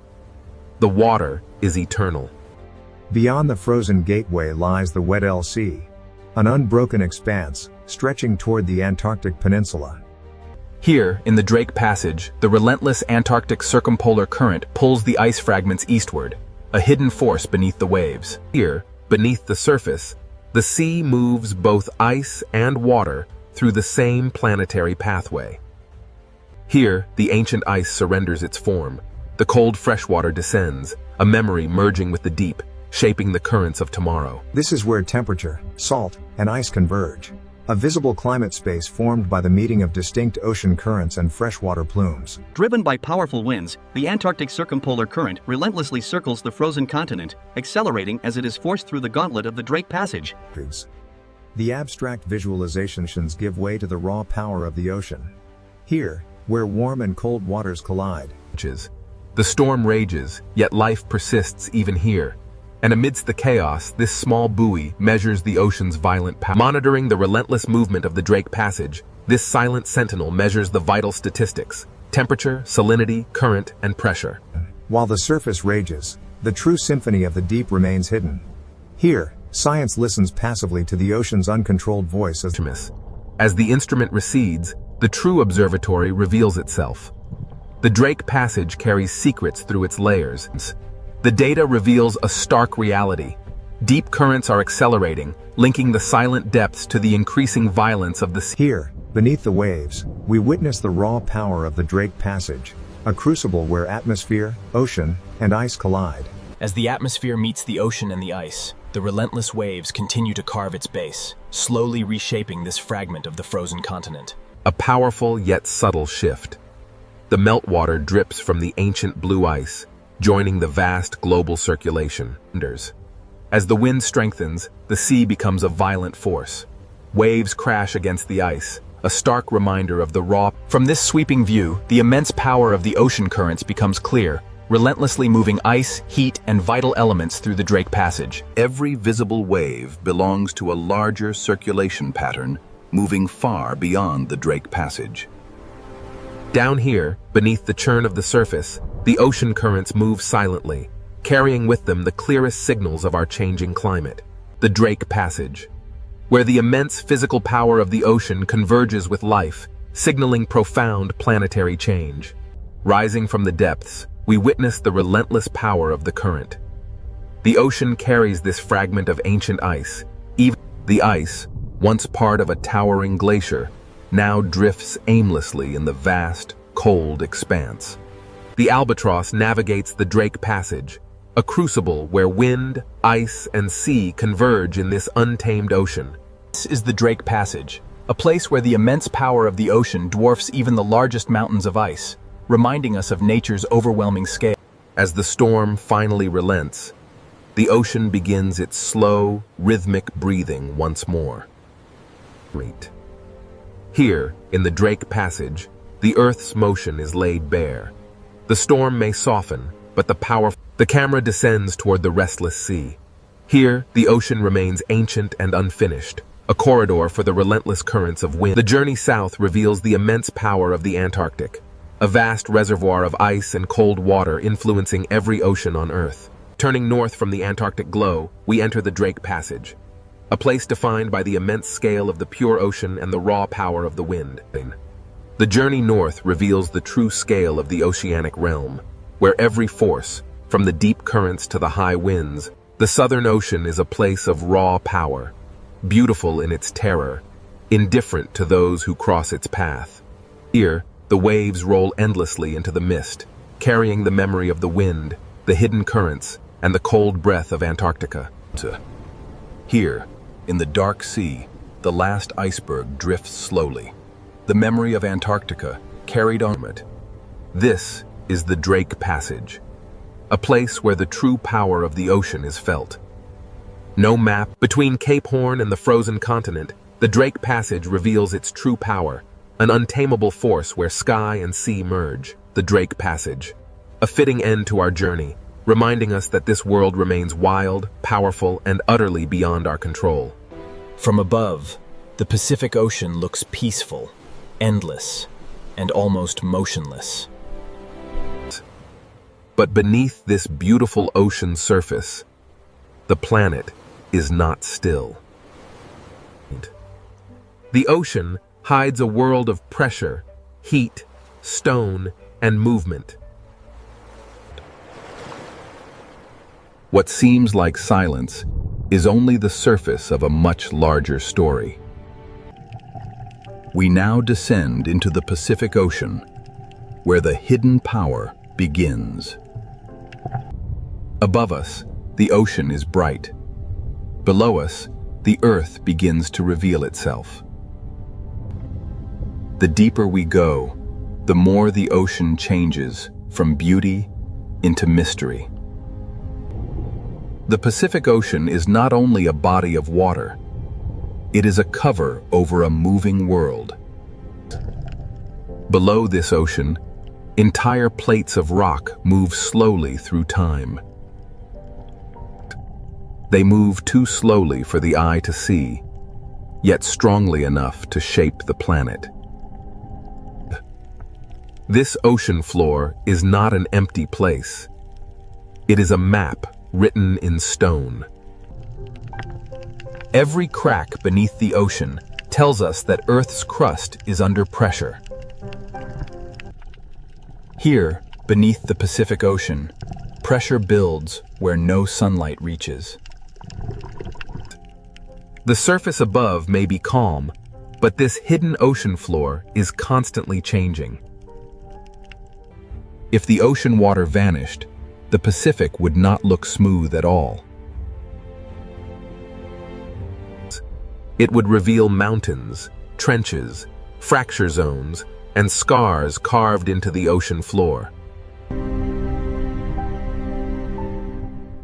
The water is eternal. Beyond the frozen gateway lies the Weddell Sea, an unbroken expanse, stretching toward the Antarctic Peninsula. Here, in the Drake Passage, the relentless Antarctic circumpolar current pulls the ice fragments eastward, a hidden force beneath the waves. Here, beneath the surface, the sea moves both ice and water through the same planetary pathway. Here, the ancient ice surrenders its form. The cold freshwater descends, a memory merging with the deep, shaping the currents of tomorrow. This is where temperature, salt, and ice converge. A visible climate space formed by the meeting of distinct ocean currents and freshwater plumes. Driven by powerful winds, the Antarctic circumpolar current relentlessly circles the frozen continent, accelerating as it is forced through the gauntlet of the Drake Passage. The abstract visualizations give way to the raw power of the ocean. Here, where warm and cold waters collide. The storm rages, yet life persists even here. And amidst the chaos, this small buoy measures the ocean's violent power. Monitoring the relentless movement of the Drake Passage, this silent sentinel measures the vital statistics: temperature, salinity, current, and pressure. While the surface rages, the true symphony of the deep remains hidden. Here, science listens passively to the ocean's uncontrolled voice as the instrument recedes, the true observatory reveals itself. The Drake Passage carries secrets through its layers. The data reveals a stark reality. Deep currents are accelerating, linking the silent depths to the increasing violence of the sea. Here, beneath the waves, we witness the raw power of the Drake Passage, a crucible where atmosphere, ocean, and ice collide. As the atmosphere meets the ocean and the ice, the relentless waves continue to carve its base, slowly reshaping this fragment of the frozen continent. A powerful yet subtle shift. The meltwater drips from the ancient blue ice, joining the vast global circulation. As the wind strengthens, the sea becomes a violent force. Waves crash against the ice, a stark reminder of the raw. From this sweeping view, the immense power of the ocean currents becomes clear, relentlessly moving ice, heat, and vital elements through the Drake Passage. Every visible wave belongs to a larger circulation pattern, moving far beyond the Drake Passage. Down here, beneath the churn of the surface, the ocean currents move silently, carrying with them the clearest signals of our changing climate. The Drake Passage, where the immense physical power of the ocean converges with life, signaling profound planetary change. Rising from the depths, we witness the relentless power of the current. The ocean carries this fragment of ancient ice. Even the ice, once part of a towering glacier, now drifts aimlessly in the vast, cold expanse. The albatross navigates the Drake Passage, a crucible where wind, ice, and sea converge in this untamed ocean. This is the Drake Passage, a place where the immense power of the ocean dwarfs even the largest mountains of ice, reminding us of nature's overwhelming scale. As the storm finally relents, the ocean begins its slow, rhythmic breathing once more. Here, in the Drake Passage, the Earth's motion is laid bare. The storm may soften, but the camera descends toward the restless sea. Here, the ocean remains ancient and unfinished, a corridor for the relentless currents of wind. The journey south reveals the immense power of the Antarctic, a vast reservoir of ice and cold water influencing every ocean on Earth. Turning north from the Antarctic glow, we enter the Drake Passage, a place defined by the immense scale of the pure ocean and the raw power of the wind. The journey north reveals the true scale of the oceanic realm, where every force, from the deep currents to the high winds, the Southern Ocean is a place of raw power, beautiful in its terror, indifferent to those who cross its path. Here, the waves roll endlessly into the mist, carrying the memory of the wind, the hidden currents, and the cold breath of Antarctica. Here, in the dark sea, the last iceberg drifts slowly. The memory of Antarctica carried on it. This is the Drake Passage, a place where the true power of the ocean is felt. No map between Cape Horn and the frozen continent, the Drake Passage reveals its true power, an untamable force where sky and sea merge. The Drake Passage, a fitting end to our journey, reminding us that this world remains wild, powerful, and utterly beyond our control. From above, the Pacific Ocean looks peaceful, endless, and almost motionless. But beneath this beautiful ocean surface, the planet is not still. The ocean hides a world of pressure, heat, stone, and movement. What seems like silence is only the surface of a much larger story. We now descend into the Pacific Ocean, where the hidden power begins. Above us, the ocean is bright. Below us, the earth begins to reveal itself. The deeper we go, the more the ocean changes from beauty into mystery. The Pacific Ocean is not only a body of water, it is a cover over a moving world. Below this ocean, entire plates of rock move slowly through time. They move too slowly for the eye to see, yet strongly enough to shape the planet. This ocean floor is not an empty place. It is a map written in stone. Every crack beneath the ocean tells us that Earth's crust is under pressure. Here, beneath the Pacific Ocean, pressure builds where no sunlight reaches. The surface above may be calm, but this hidden ocean floor is constantly changing. If the ocean water vanished, the Pacific would not look smooth at all. It would reveal mountains, trenches, fracture zones, and scars carved into the ocean floor.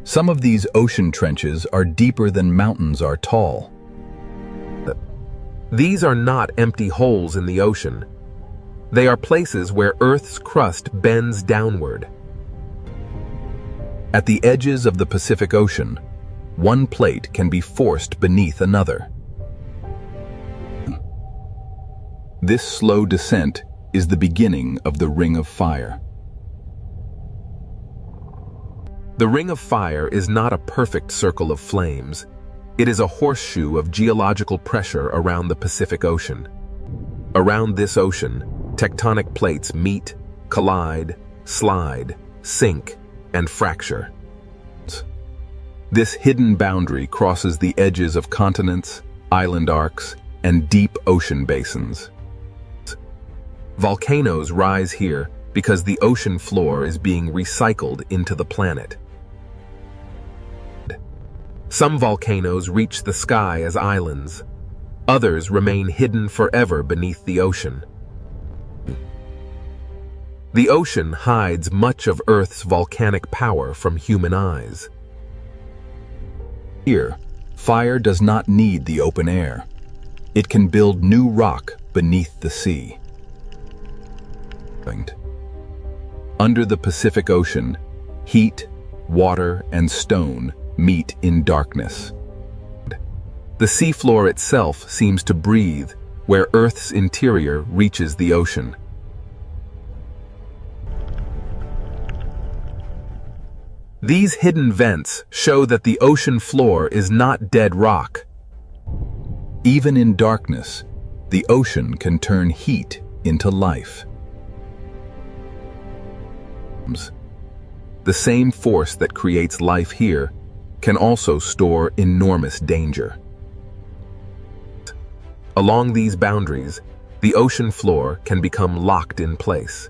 Some of these ocean trenches are deeper than mountains are tall. These are not empty holes in the ocean. They are places where Earth's crust bends downward. At the edges of the Pacific Ocean, one plate can be forced beneath another. This slow descent is the beginning of the Ring of Fire. The Ring of Fire is not a perfect circle of flames. It is a horseshoe of geological pressure around the Pacific Ocean. Around this ocean, tectonic plates meet, collide, slide, sink, and fracture. This hidden boundary crosses the edges of continents, island arcs, and deep ocean basins. Volcanoes rise here because the ocean floor is being recycled into the planet. Some volcanoes reach the sky as islands. Others remain hidden forever beneath the ocean. The ocean hides much of Earth's volcanic power from human eyes. Here, fire does not need the open air. It can build new rock beneath the sea. Under the Pacific Ocean, heat, water, and stone meet in darkness. The seafloor itself seems to breathe where Earth's interior reaches the ocean. These hidden vents show that the ocean floor is not dead rock. Even in darkness, the ocean can turn heat into life. The same force that creates life here can also store enormous danger. Along these boundaries, the ocean floor can become locked in place.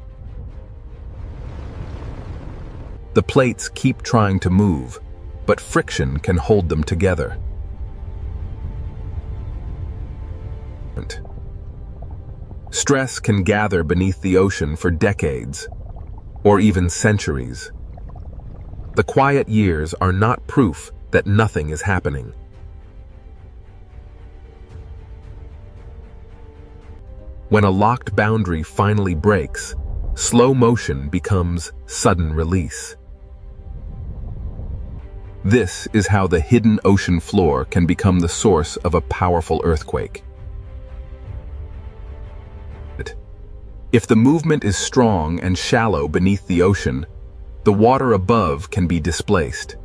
The plates keep trying to move, but friction can hold them together. Stress can gather beneath the ocean for decades, or even centuries. The quiet years are not proof that nothing is happening. When a locked boundary finally breaks, slow motion becomes sudden release. This is how the hidden ocean floor can become the source of a powerful earthquake. If the movement is strong and shallow beneath the ocean, the water above can be displaced.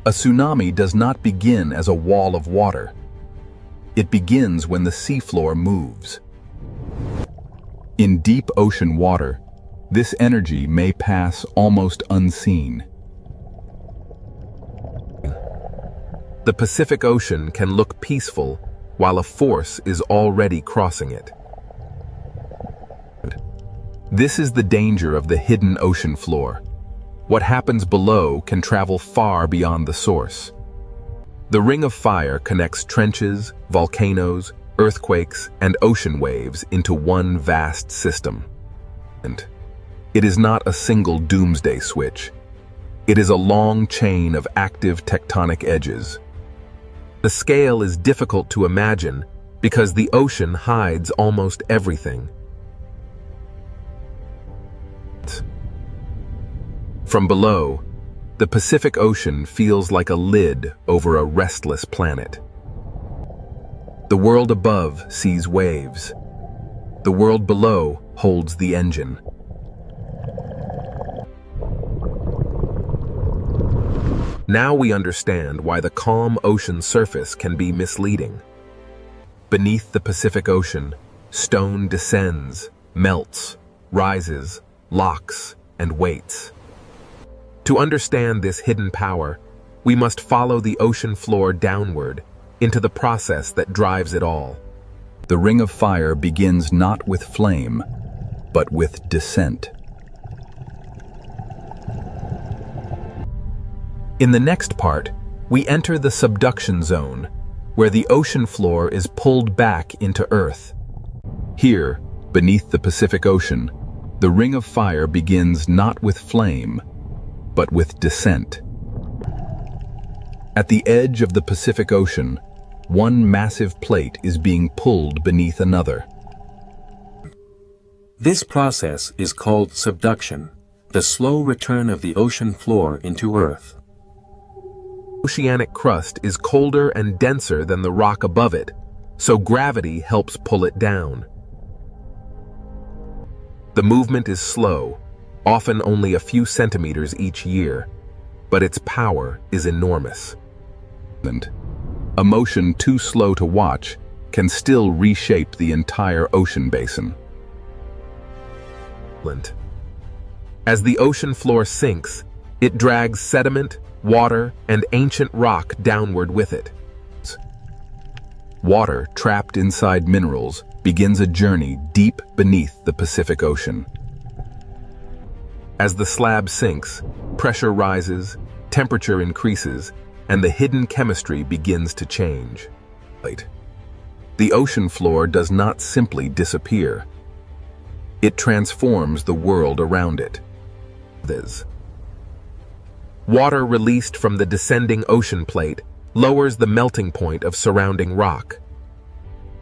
A tsunami does not begin as a wall of water. It begins when the seafloor moves. In deep ocean water, this energy may pass almost unseen. The Pacific Ocean can look peaceful while a force is already crossing it. This is the danger of the hidden ocean floor. What happens below can travel far beyond the source. The Ring of Fire connects trenches, volcanoes, earthquakes, and ocean waves into one vast system. And it is not a single doomsday switch. It is a long chain of active tectonic edges. The scale is difficult to imagine because the ocean hides almost everything. From below, the Pacific Ocean feels like a lid over a restless planet. The world above sees waves. The world below holds the engine. Now we understand why the calm ocean surface can be misleading. Beneath the Pacific Ocean, stone descends, melts, rises, locks, and waits. To understand this hidden power, we must follow the ocean floor downward into the process that drives it all. The Ring of Fire begins not with flame, but with descent. In the next part, we enter the subduction zone, where the ocean floor is pulled back into Earth. Here, beneath the Pacific Ocean, the Ring of Fire begins not with flame, but with descent. At the edge of the Pacific Ocean, one massive plate is being pulled beneath another. This process is called subduction, the slow return of the ocean floor into Earth. Oceanic crust is colder and denser than the rock above it, so gravity helps pull it down. The movement is slow, often only a few centimeters each year, but its power is enormous. And a motion too slow to watch can still reshape the entire ocean basin. As the ocean floor sinks, it drags sediment, water, and ancient rock downward with it. Water trapped inside minerals begins a journey deep beneath the Pacific Ocean. As the slab sinks, pressure rises, temperature increases, and the hidden chemistry begins to change. The ocean floor does not simply disappear. It transforms the world around it. Water released from the descending ocean plate lowers the melting point of surrounding rock.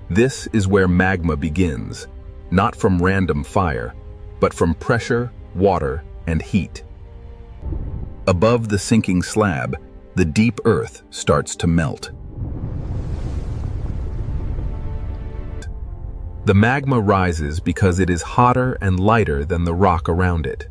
This is where magma begins, not from random fire, but from pressure, water, and heat. Above the sinking slab, the deep earth starts to melt. The magma rises because it is hotter and lighter than the rock around it.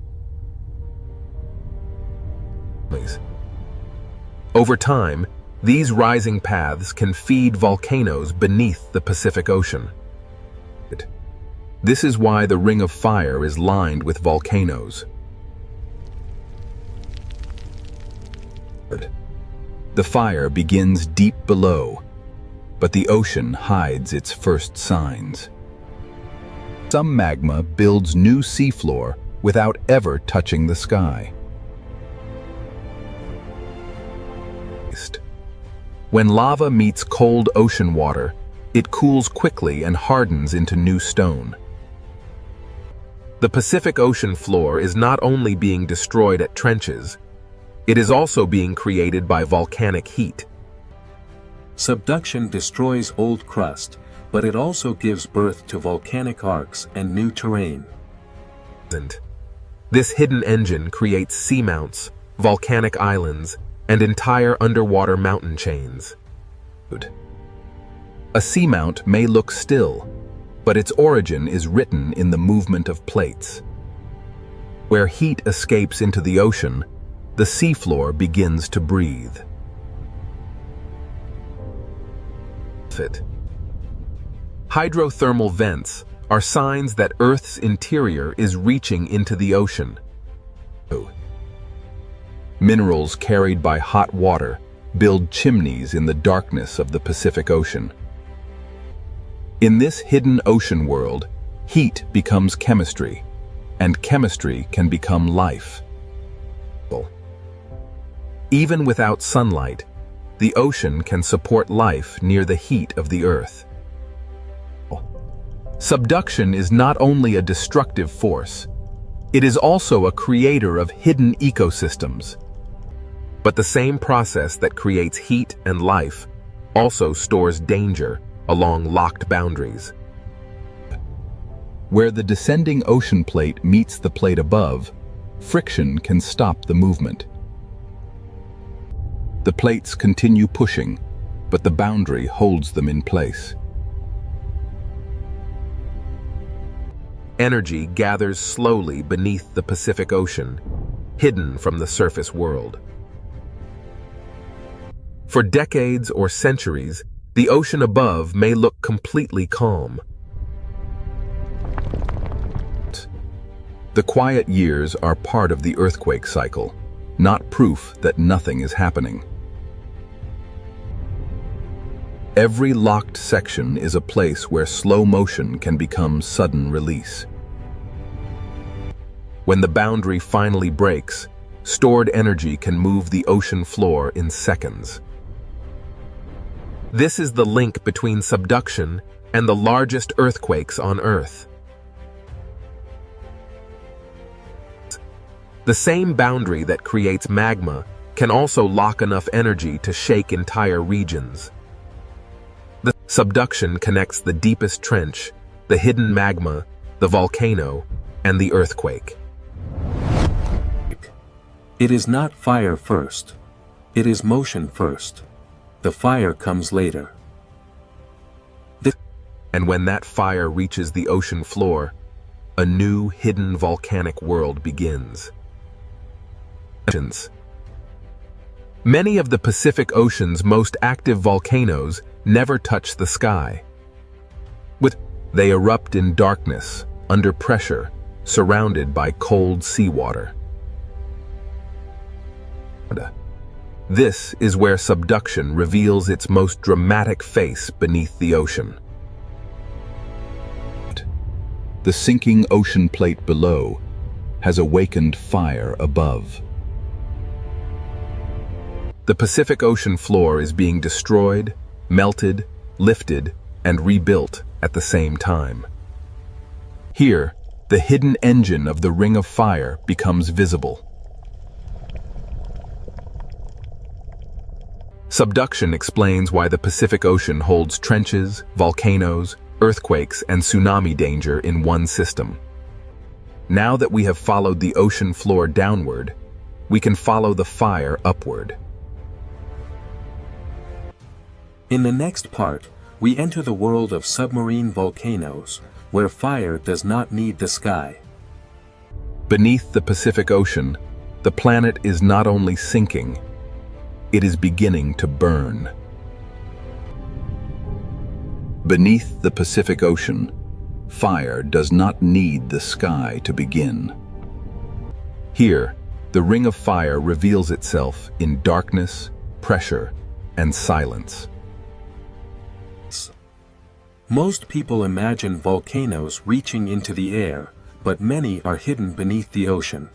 Over time, these rising paths can feed volcanoes beneath the Pacific Ocean. This is why the Ring of Fire is lined with volcanoes. The fire begins deep below, but the ocean hides its first signs. Some magma builds new seafloor without ever touching the sky. When lava meets cold ocean water, it cools quickly and hardens into new stone. The Pacific Ocean floor is not only being destroyed at trenches, it is also being created by volcanic heat. Subduction destroys old crust, but it also gives birth to volcanic arcs and new terrain. This hidden engine creates seamounts, volcanic islands, and entire underwater mountain chains. A seamount may look still, but its origin is written in the movement of plates. Where heat escapes into the ocean, the seafloor begins to breathe. Hydrothermal vents are signs that Earth's interior is reaching into the ocean. Minerals carried by hot water build chimneys in the darkness of the Pacific Ocean. In this hidden ocean world, heat becomes chemistry, and chemistry can become life. Even without sunlight, the ocean can support life near the heat of the Earth. Subduction is not only a destructive force, it is also a creator of hidden ecosystems. But the same process that creates heat and life also stores danger along locked boundaries. Where the descending ocean plate meets the plate above, friction can stop the movement. The plates continue pushing, but the boundary holds them in place. Energy gathers slowly beneath the Pacific Ocean, hidden from the surface world. For decades or centuries, the ocean above may look completely calm. The quiet years are part of the earthquake cycle, not proof that nothing is happening. Every locked section is a place where slow motion can become sudden release. When the boundary finally breaks, stored energy can move the ocean floor in seconds. This is the link between subduction and the largest earthquakes on Earth. The same boundary that creates magma can also lock enough energy to shake entire regions. The subduction connects the deepest trench, the hidden magma, the volcano, and the earthquake. It is not fire first. It is motion first. The fire comes later. And when that fire reaches the ocean floor, a new hidden volcanic world begins. Many of the Pacific Ocean's most active volcanoes never touch the sky. They erupt in darkness, under pressure, surrounded by cold seawater. This is where subduction reveals its most dramatic face beneath the ocean. The sinking ocean plate below has awakened fire above. The Pacific Ocean floor is being destroyed, melted, lifted, and rebuilt at the same time. Here, the hidden engine of the Ring of Fire becomes visible. Subduction explains why the Pacific Ocean holds trenches, volcanoes, earthquakes, and tsunami danger in one system. Now that we have followed the ocean floor downward, we can follow the fire upward. In the next part, we enter the world of submarine volcanoes, where fire does not need the sky. Beneath the Pacific Ocean, the planet is not only sinking, it is beginning to burn. Beneath the Pacific Ocean, fire does not need the sky to begin. Here, the Ring of Fire reveals itself in darkness, pressure, and silence. Most people imagine volcanoes reaching into the air, but many are hidden beneath the ocean.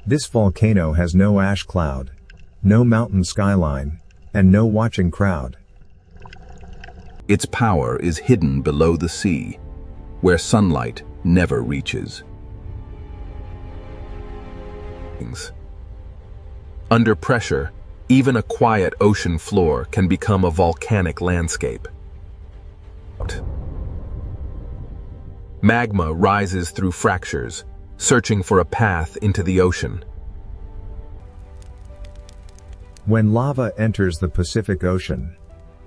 This volcano has no ash cloud, no mountain skyline, and no watching crowd. Its power is hidden below the sea, where sunlight never reaches. Under pressure, even a quiet ocean floor can become a volcanic landscape. Magma rises through fractures, searching for a path into the ocean. When lava enters the Pacific Ocean,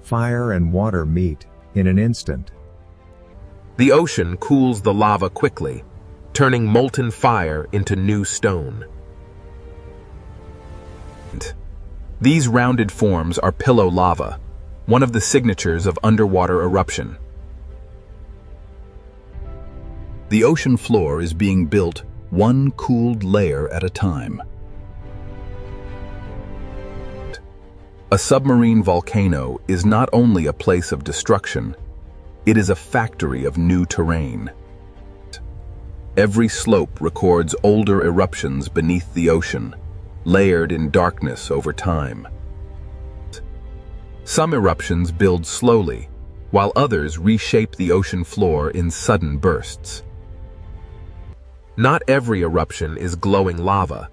fire and water meet in an instant. The ocean cools the lava quickly, turning molten fire into new stone. These rounded forms are pillow lava, one of the signatures of underwater eruption. The ocean floor is being built one cooled layer at a time. A submarine volcano is not only a place of destruction, it is a factory of new terrain. Every slope records older eruptions beneath the ocean, layered in darkness over time. Some eruptions build slowly, while others reshape the ocean floor in sudden bursts. Not every eruption is glowing lava.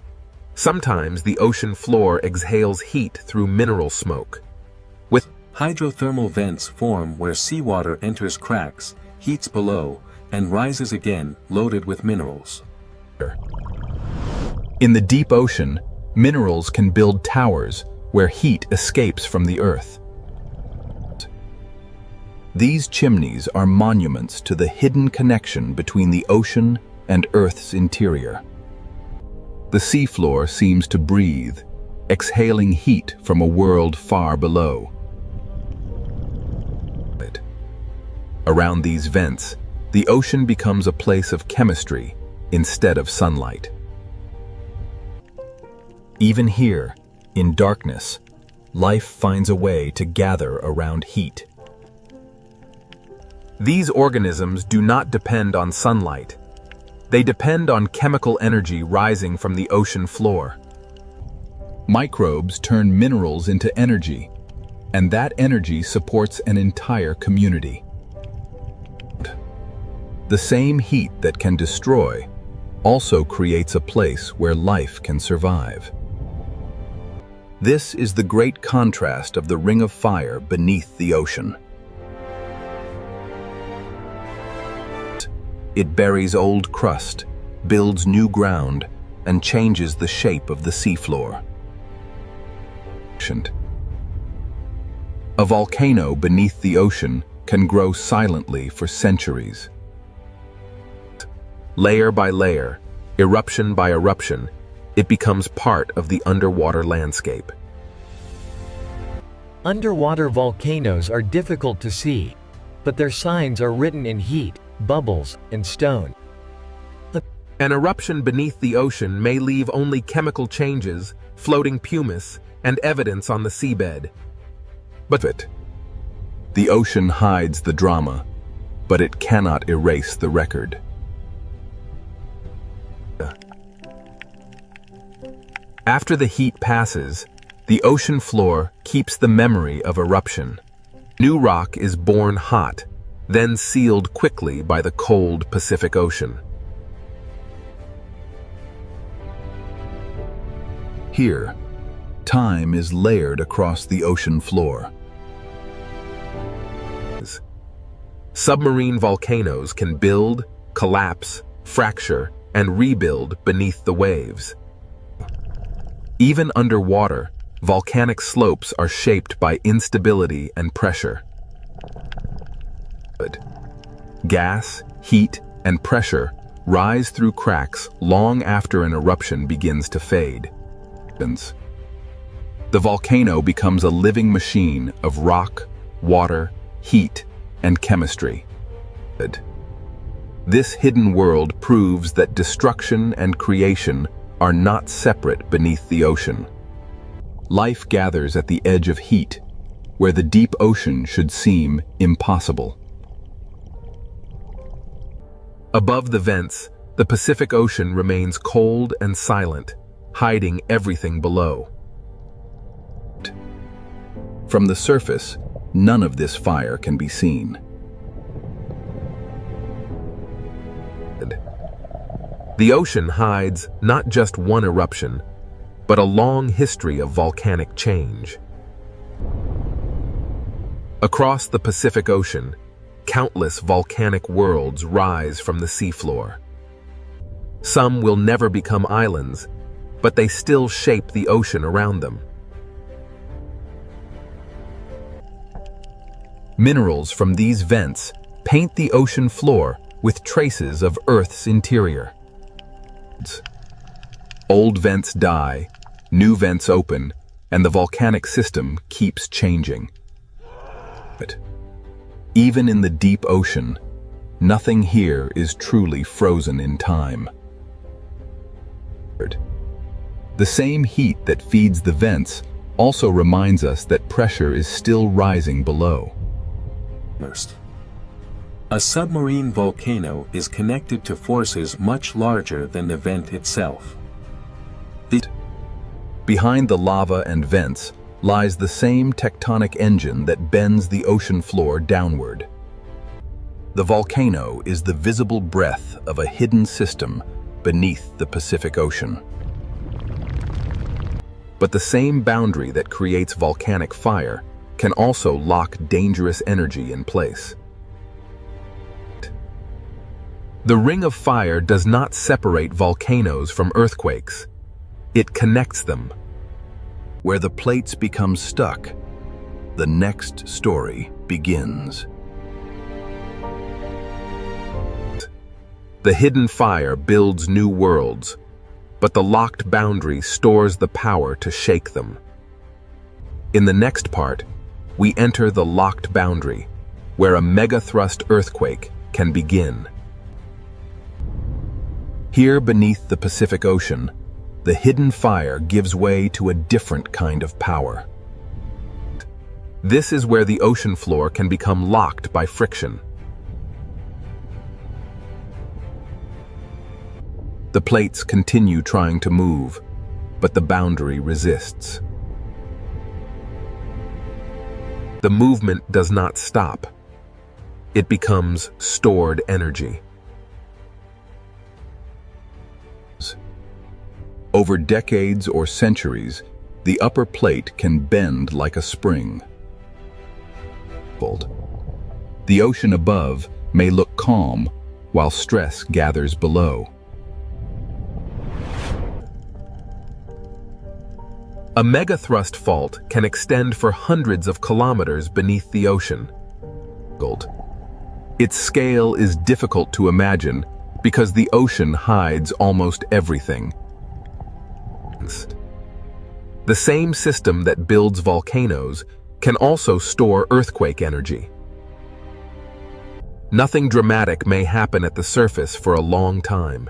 Sometimes the ocean floor exhales heat through mineral smoke. With hydrothermal vents form where seawater enters cracks, heats below, and rises again, loaded with minerals. In the deep ocean, minerals can build towers where heat escapes from the earth. These chimneys are monuments to the hidden connection between the ocean and Earth's interior. The seafloor seems to breathe, exhaling heat from a world far below. Around these vents, the ocean becomes a place of chemistry instead of sunlight. Even here, in darkness, life finds a way to gather around heat. these organisms do not depend on sunlight. They depend on chemical energy rising from the ocean floor. Microbes turn minerals into energy, and that energy supports an entire community. The same heat that can destroy also creates a place where life can survive. This is the great contrast of the ring of fire beneath the ocean. It buries old crust, builds new ground, and changes the shape of the seafloor. A volcano beneath the ocean can grow silently for centuries. Layer by layer, eruption by eruption, it becomes part of the underwater landscape. Underwater volcanoes are difficult to see, but their signs are written in heat, bubbles, and stone. An eruption beneath the ocean may leave only chemical changes, floating pumice, and evidence on the seabed. But the ocean hides the drama, but it cannot erase the record. After the heat passes, the ocean floor keeps the memory of eruption. New rock is born hot, then sealed quickly by the cold Pacific Ocean. Here, time is layered across the ocean floor. Submarine volcanoes can build, collapse, fracture, and rebuild beneath the waves. Even underwater, volcanic slopes are shaped by instability and pressure. Gas, heat, and pressure rise through cracks long after an eruption begins to fade. The volcano becomes a living machine of rock, water, heat, and chemistry. This hidden world proves that destruction and creation are not separate beneath the ocean. Life gathers at the edge of heat, where the deep ocean should seem impossible. Above the vents, the Pacific Ocean remains cold and silent, hiding everything below. From the surface, none of this fire can be seen. The ocean hides not just one eruption, but a long history of volcanic change. Across the Pacific Ocean, countless volcanic worlds rise from the seafloor. Some will never become islands, but they still shape the ocean around them. Minerals from these vents paint the ocean floor with traces of Earth's interior. Old vents die, new vents open, and the volcanic system keeps changing. But even in the deep ocean, nothing here is truly frozen in time. The same heat that feeds the vents also reminds us that pressure is still rising below. First, a submarine volcano is connected to forces much larger than the vent itself. Behind the lava and vents lies the same tectonic engine that bends the ocean floor downward. The volcano is the visible breath of a hidden system beneath the Pacific Ocean. But the same boundary that creates volcanic fire can also lock dangerous energy in place. The Ring of Fire does not separate volcanoes from earthquakes. It connects them. Where the plates become stuck, the next story begins. The hidden fire builds new worlds, but the locked boundary stores the power to shake them. In the next part, we enter the locked boundary, where a megathrust earthquake can begin. Here beneath the Pacific Ocean, the hidden fire gives way to a different kind of power. This is where the ocean floor can become locked by friction. The plates continue trying to move, but the boundary resists. The movement does not stop. It becomes stored energy. Over decades or centuries, the upper plate can bend like a spring. The ocean above may look calm, while stress gathers below. A megathrust fault can extend for hundreds of kilometers beneath the ocean. Its scale is difficult to imagine because the ocean hides almost everything. The same system that builds volcanoes can also store earthquake energy. Nothing dramatic may happen at the surface for a long time.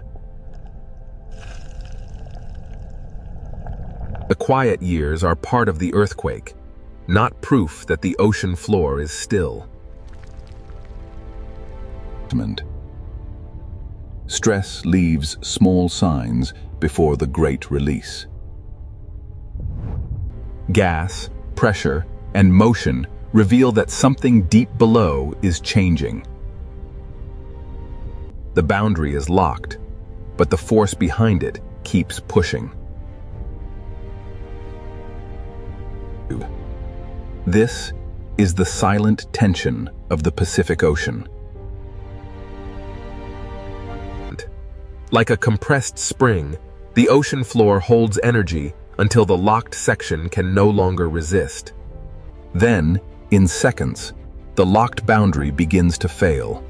The quiet years are part of the earthquake, not proof that the ocean floor is still. Stress leaves small signs before the great release. Gas, pressure, and motion reveal that something deep below is changing. The boundary is locked, but the force behind it keeps pushing. This is the silent tension of the Pacific Ocean. Like a compressed spring, the ocean floor holds energy until the locked section can no longer resist. Then, in seconds, the locked boundary begins to fail.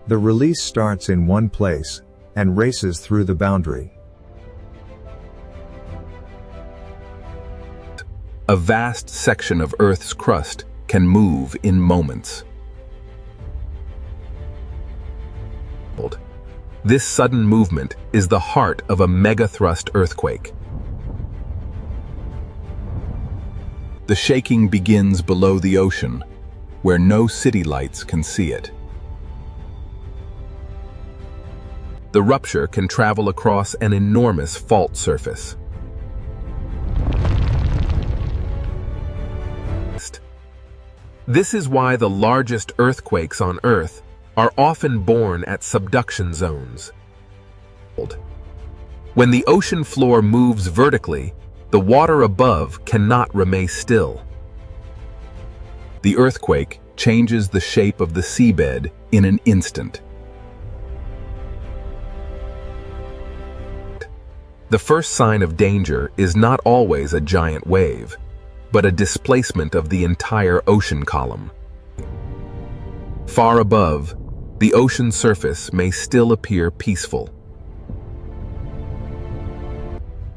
The release starts in one place and races through the boundary. A vast section of Earth's crust can move in moments. This sudden movement is the heart of a megathrust earthquake. The shaking begins below the ocean, where no city lights can see it. The rupture can travel across an enormous fault surface. This is why the largest earthquakes on Earth are often born at subduction zones. When the ocean floor moves vertically, the water above cannot remain still. The earthquake changes the shape of the seabed in an instant. The first sign of danger is not always a giant wave, but a displacement of the entire ocean column. Far above, the ocean surface may still appear peaceful,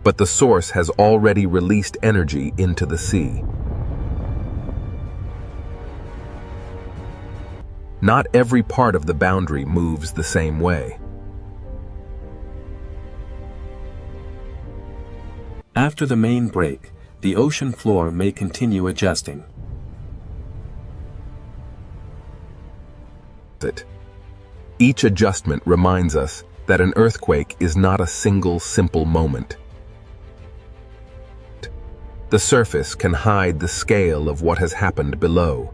but the source has already released energy into the sea. Not every part of the boundary moves the same way. After the main break, the ocean floor may continue adjusting. Each adjustment reminds us that an earthquake is not a single simple moment. The surface can hide the scale of what has happened below.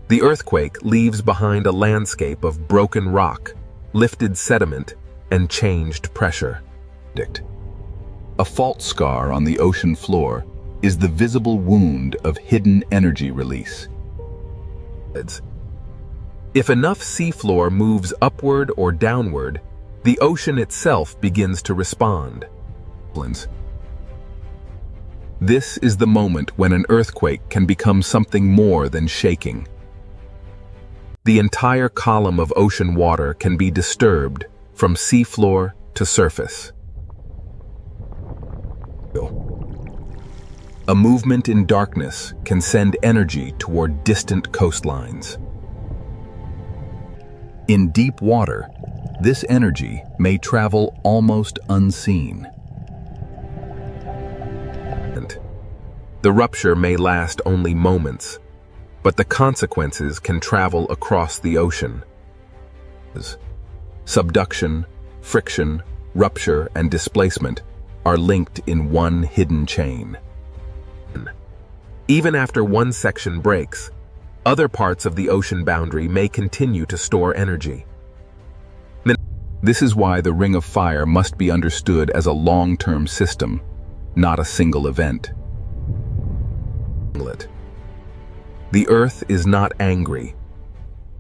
The earthquake leaves behind a landscape of broken rock, lifted sediment, and changed pressure. A fault scar on the ocean floor is the visible wound of hidden energy release. If enough seafloor moves upward or downward, the ocean itself begins to respond. This is the moment when an earthquake can become something more than shaking. The entire column of ocean water can be disturbed from seafloor to surface. A movement in darkness can send energy toward distant coastlines. In deep water, this energy may travel almost unseen. The rupture may last only moments, but the consequences can travel across the ocean. Subduction, friction, rupture, and displacement are linked in one hidden chain. Even after one section breaks, other parts of the ocean boundary may continue to store energy. This is why the Ring of Fire must be understood as a long-term system, not a single event. The Earth is not angry.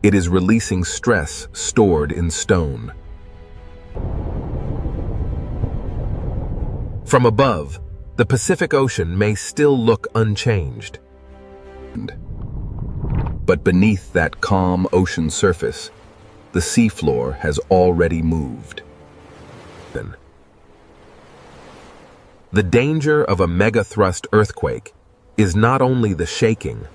It is releasing stress stored in stone. From above, the Pacific Ocean may still look unchanged. But beneath that calm ocean surface, the seafloor has already moved. The danger of a megathrust earthquake is not only the shaking.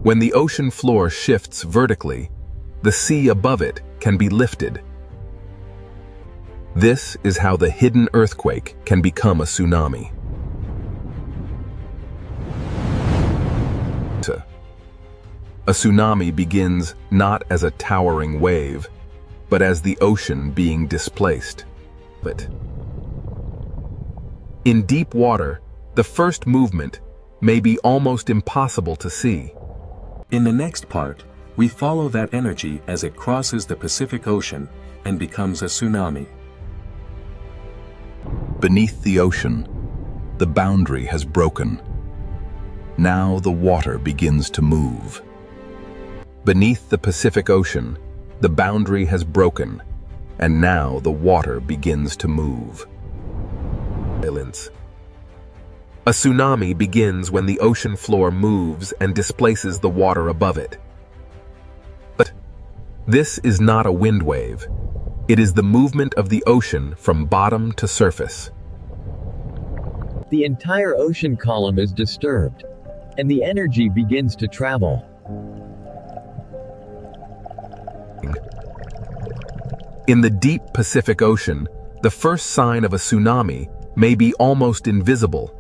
When the ocean floor shifts vertically, the sea above it can be lifted. This is how the hidden earthquake can become a tsunami. A tsunami begins not as a towering wave, but as the ocean being displaced. In deep water, the first movement may be almost impossible to see. In the next part, we follow that energy as it crosses the Pacific Ocean and becomes a tsunami. Beneath the ocean, the boundary has broken. Now the water begins to move. Beneath the Pacific Ocean, the boundary has broken, and now the water begins to move. A tsunami begins when the ocean floor moves and displaces the water above it. But this is not a wind wave. It is the movement of the ocean from bottom to surface. The entire ocean column is disturbed, and the energy begins to travel. In the deep Pacific Ocean, the first sign of a tsunami may be almost invisible.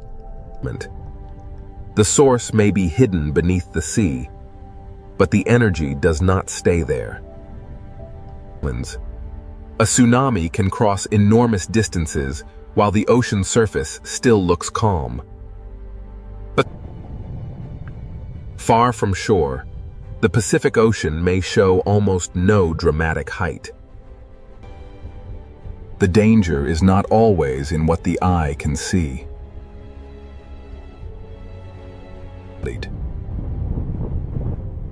The source may be hidden beneath the sea, but the energy does not stay there. A tsunami can cross enormous distances while the ocean surface still looks calm. But far from shore, the Pacific Ocean may show almost no dramatic height. The danger is not always in what the eye can see.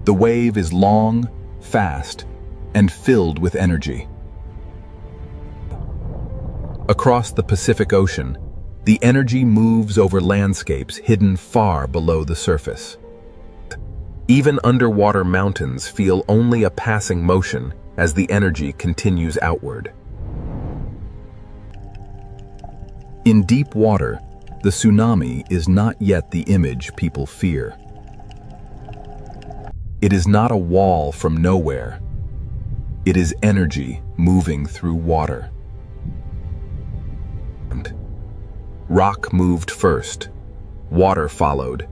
The wave is long, fast, and filled with energy. Across the Pacific Ocean, the energy moves over landscapes hidden far below the surface. Even underwater mountains feel only a passing motion as the energy continues outward. In deep water, the tsunami is not yet the image people fear. It is not a wall from nowhere. It is energy moving through water. Rock moved first, water followed,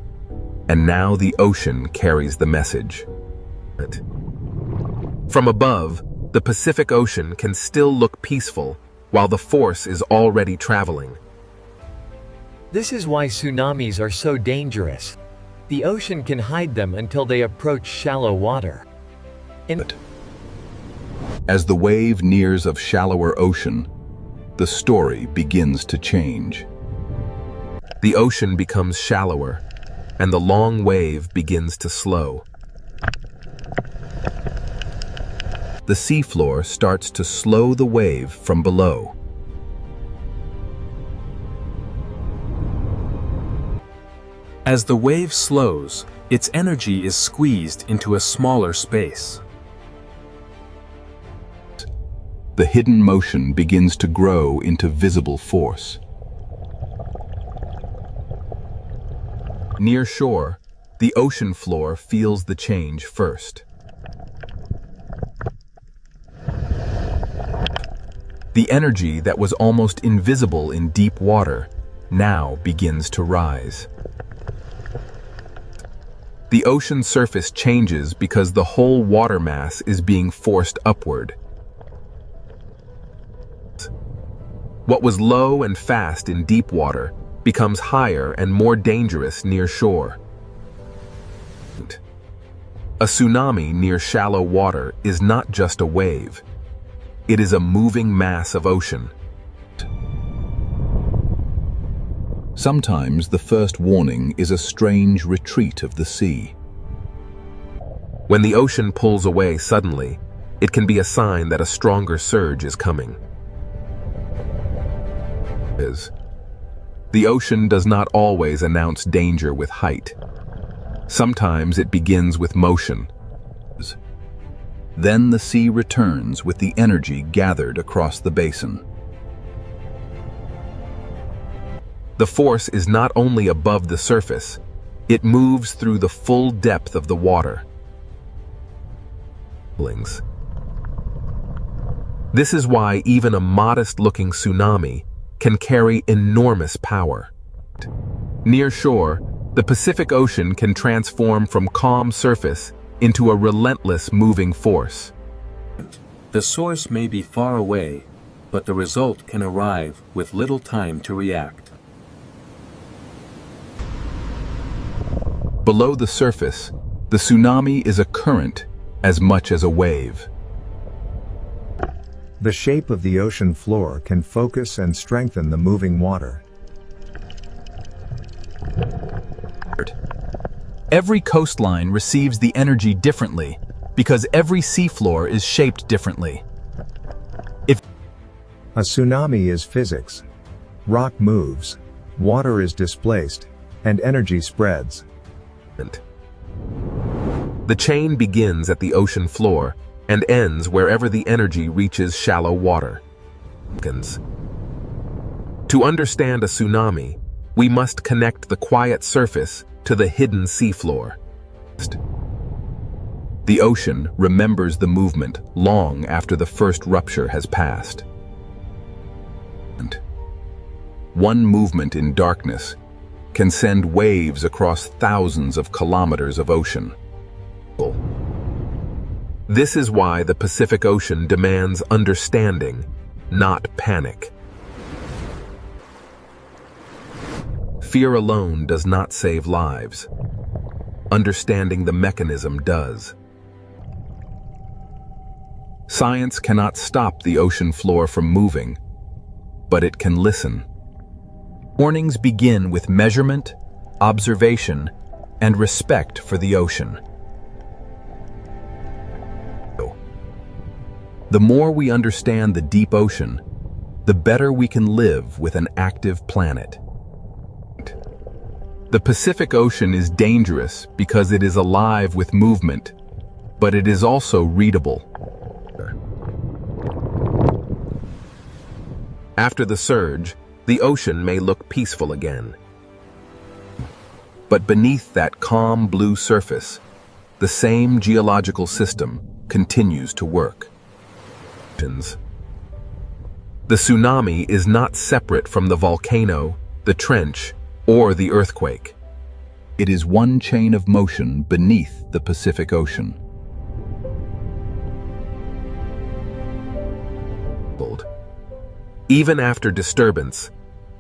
and now the ocean carries the message. From above, the Pacific Ocean can still look peaceful while the force is already traveling. This is why tsunamis are so dangerous. The ocean can hide them until they approach shallow water. As the wave nears of shallower ocean, the story begins to change. The ocean becomes shallower, and the long wave begins to slow. The seafloor starts to slow the wave from below. As the wave slows, its energy is squeezed into a smaller space. The hidden motion begins to grow into visible force. Near shore, the ocean floor feels the change first. The energy that was almost invisible in deep water now begins to rise. The ocean surface changes because the whole water mass is being forced upward. What was low and fast in deep water becomes higher and more dangerous near shore. A tsunami near shallow water is not just a wave. It is a moving mass of ocean. Sometimes the first warning is a strange retreat of the sea. When the ocean pulls away suddenly, it can be a sign that a stronger surge is coming. The ocean does not always announce danger with height. Sometimes it begins with motion. Then the sea returns with the energy gathered across the basin. The force is not only above the surface, it moves through the full depth of the water. This is why even a modest-looking tsunami can carry enormous power. Near shore, the Pacific Ocean can transform from calm surface into a relentless moving force. The source may be far away, but the result can arrive with little time to react. Below the surface, the tsunami is a current as much as a wave. The shape of the ocean floor can focus and strengthen the moving water. Every coastline receives the energy differently because every seafloor is shaped differently. A tsunami is physics. Rock moves, water is displaced, and energy spreads. The chain begins at the ocean floor and ends wherever the energy reaches shallow water. To understand a tsunami, we must connect the quiet surface to the hidden seafloor. The ocean remembers the movement long after the first rupture has passed. One movement in darkness can send waves across thousands of kilometers of ocean. This is why the Pacific Ocean demands understanding, not panic. Fear alone does not save lives. Understanding the mechanism does. Science cannot stop the ocean floor from moving, but it can listen. Warnings begin with measurement, observation, and respect for the ocean. The more we understand the deep ocean, the better we can live with an active planet. The Pacific Ocean is dangerous because it is alive with movement, but it is also readable. After the surge, the ocean may look peaceful again. But beneath that calm blue surface, the same geological system continues to work. The tsunami is not separate from the volcano, the trench, or the earthquake. It is one chain of motion beneath the Pacific Ocean. Even after disturbance,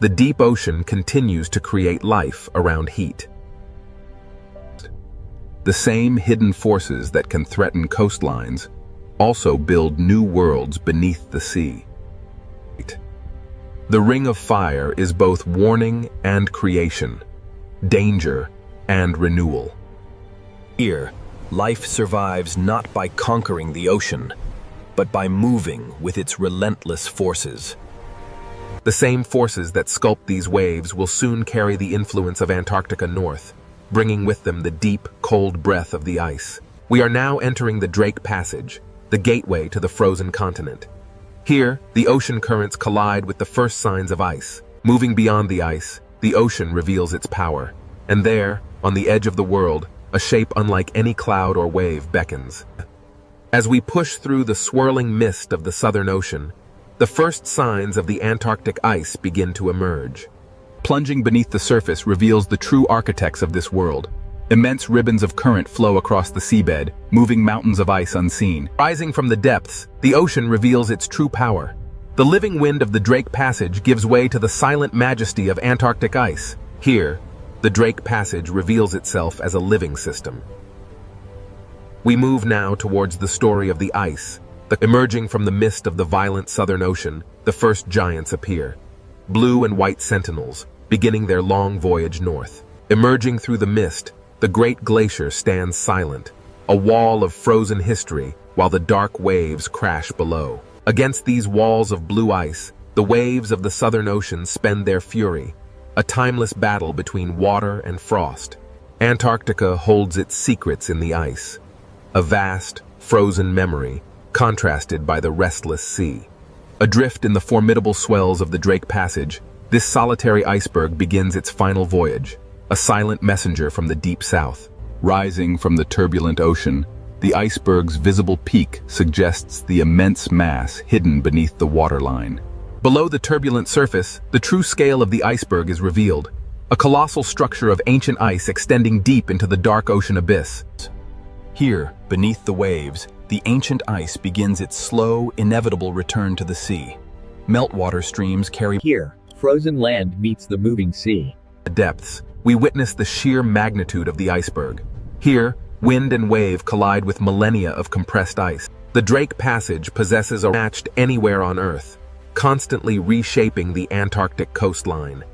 the deep ocean continues to create life around heat. The same hidden forces that can threaten coastlines also build new worlds beneath the sea. The Ring of Fire is both warning and creation, danger and renewal. Here, life survives not by conquering the ocean, but by moving with its relentless forces. The same forces that sculpt these waves will soon carry the influence of Antarctica north, bringing with them the deep, cold breath of the ice. We are now entering the Drake Passage, the gateway to the frozen continent. Here, the ocean currents collide with the first signs of ice. Moving beyond the ice, the ocean reveals its power. And there, on the edge of the world, a shape unlike any cloud or wave beckons. As we push through the swirling mist of the Southern Ocean, the first signs of the Antarctic ice begin to emerge. Plunging beneath the surface reveals the true architects of this world. Immense ribbons of current flow across the seabed, moving mountains of ice unseen. Rising from the depths, the ocean reveals its true power. The living wind of the Drake Passage gives way to the silent majesty of Antarctic ice. Here, the Drake Passage reveals itself as a living system. We move now towards the story of the ice. Emerging from the mist of the violent Southern Ocean, the first giants appear. Blue and white sentinels, beginning their long voyage north. Emerging through the mist, the great glacier stands silent, a wall of frozen history, while the dark waves crash below. Against these walls of blue ice, the waves of the Southern Ocean spend their fury, a timeless battle between water and frost. Antarctica holds its secrets in the ice, a vast, frozen memory, contrasted by the restless sea. Adrift in the formidable swells of the Drake Passage, this solitary iceberg begins its final voyage, a silent messenger from the deep south. Rising from the turbulent ocean, the iceberg's visible peak suggests the immense mass hidden beneath the waterline. Below the turbulent surface, the true scale of the iceberg is revealed, a colossal structure of ancient ice extending deep into the dark ocean abyss. Here, beneath the waves, the ancient ice begins its slow, inevitable return to the sea. Meltwater streams carry. Here, frozen land meets the moving sea. The depths, we witness the sheer magnitude of the iceberg. Here, wind and wave collide with millennia of compressed ice. The Drake Passage possesses a matched anywhere on Earth, constantly reshaping the Antarctic coastline.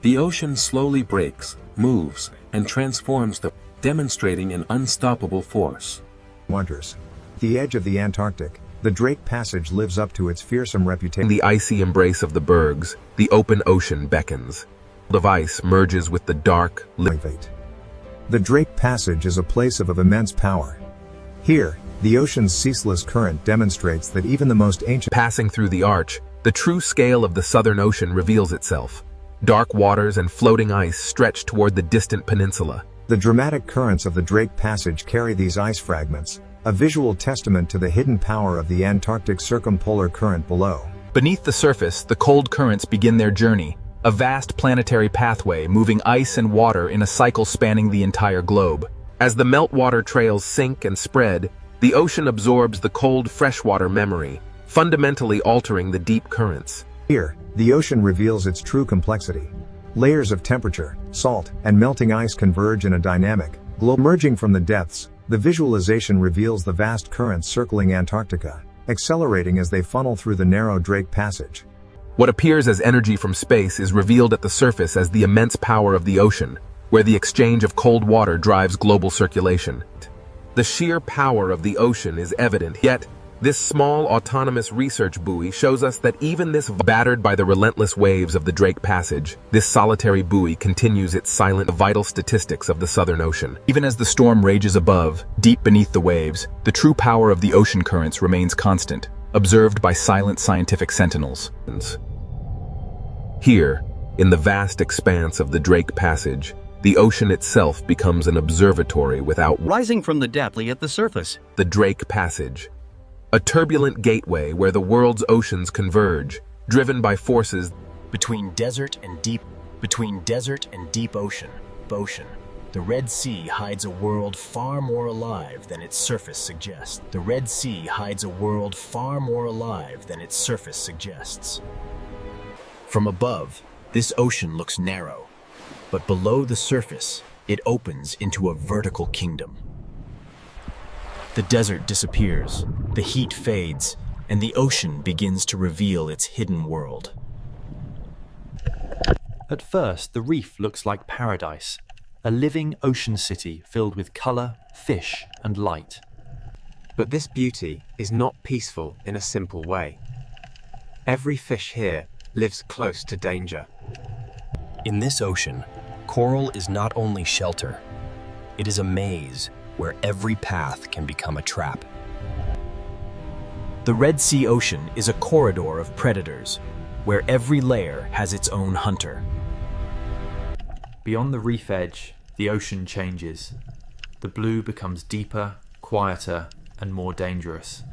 The ocean slowly breaks, moves, and transforms, demonstrating an unstoppable force. Wonders. The edge of the Antarctic, the Drake Passage lives up to its fearsome reputation. In the icy embrace of the bergs, the open ocean beckons. The ice merges with the dark, The Drake Passage is a place of immense power. Here, the ocean's ceaseless current demonstrates that even the most ancient. Passing through the arch, the true scale of the Southern Ocean reveals itself. Dark waters and floating ice stretch toward the distant peninsula. The dramatic currents of the Drake Passage carry these ice fragments, a visual testament to the hidden power of the Antarctic circumpolar current below. Beneath the surface, the cold currents begin their journey, a vast planetary pathway moving ice and water in a cycle spanning the entire globe. As the meltwater trails sink and spread, the ocean absorbs the cold freshwater memory, fundamentally altering the deep currents. Here, the ocean reveals its true complexity. Layers of temperature, salt, and melting ice converge in a dynamic globe. Emerging from the depths, the visualization reveals the vast currents circling Antarctica, accelerating as they funnel through the narrow Drake Passage. What appears as energy from space is revealed at the surface as the immense power of the ocean, where the exchange of cold water drives global circulation. The sheer power of the ocean is evident, yet this small autonomous research buoy shows us that even this battered by the relentless waves of the Drake Passage, this solitary buoy continues its silent, vital statistics of the Southern Ocean. Even as the storm rages above, deep beneath the waves, the true power of the ocean currents remains constant, observed by silent scientific sentinels. Here, in the vast expanse of the Drake Passage, the ocean itself becomes an observatory without Rising from the depth at the surface. the Drake Passage, a turbulent gateway where the world's oceans converge, driven by forces Between desert and deep ocean. The Red Sea hides a world far more alive than its surface suggests. From above, this ocean looks narrow, but below the surface, it opens into a vertical kingdom. The desert disappears, the heat fades, and the ocean begins to reveal its hidden world. At first, the reef looks like paradise, a living ocean city filled with color, fish, and light. But this beauty is not peaceful in a simple way. Every fish here lives close to danger. In this ocean, coral is not only shelter, it is a maze where every path can become a trap. The Red Sea Ocean is a corridor of predators, where every layer has its own hunter. Beyond the reef edge, the ocean changes. The blue becomes deeper, quieter, and more dangerous.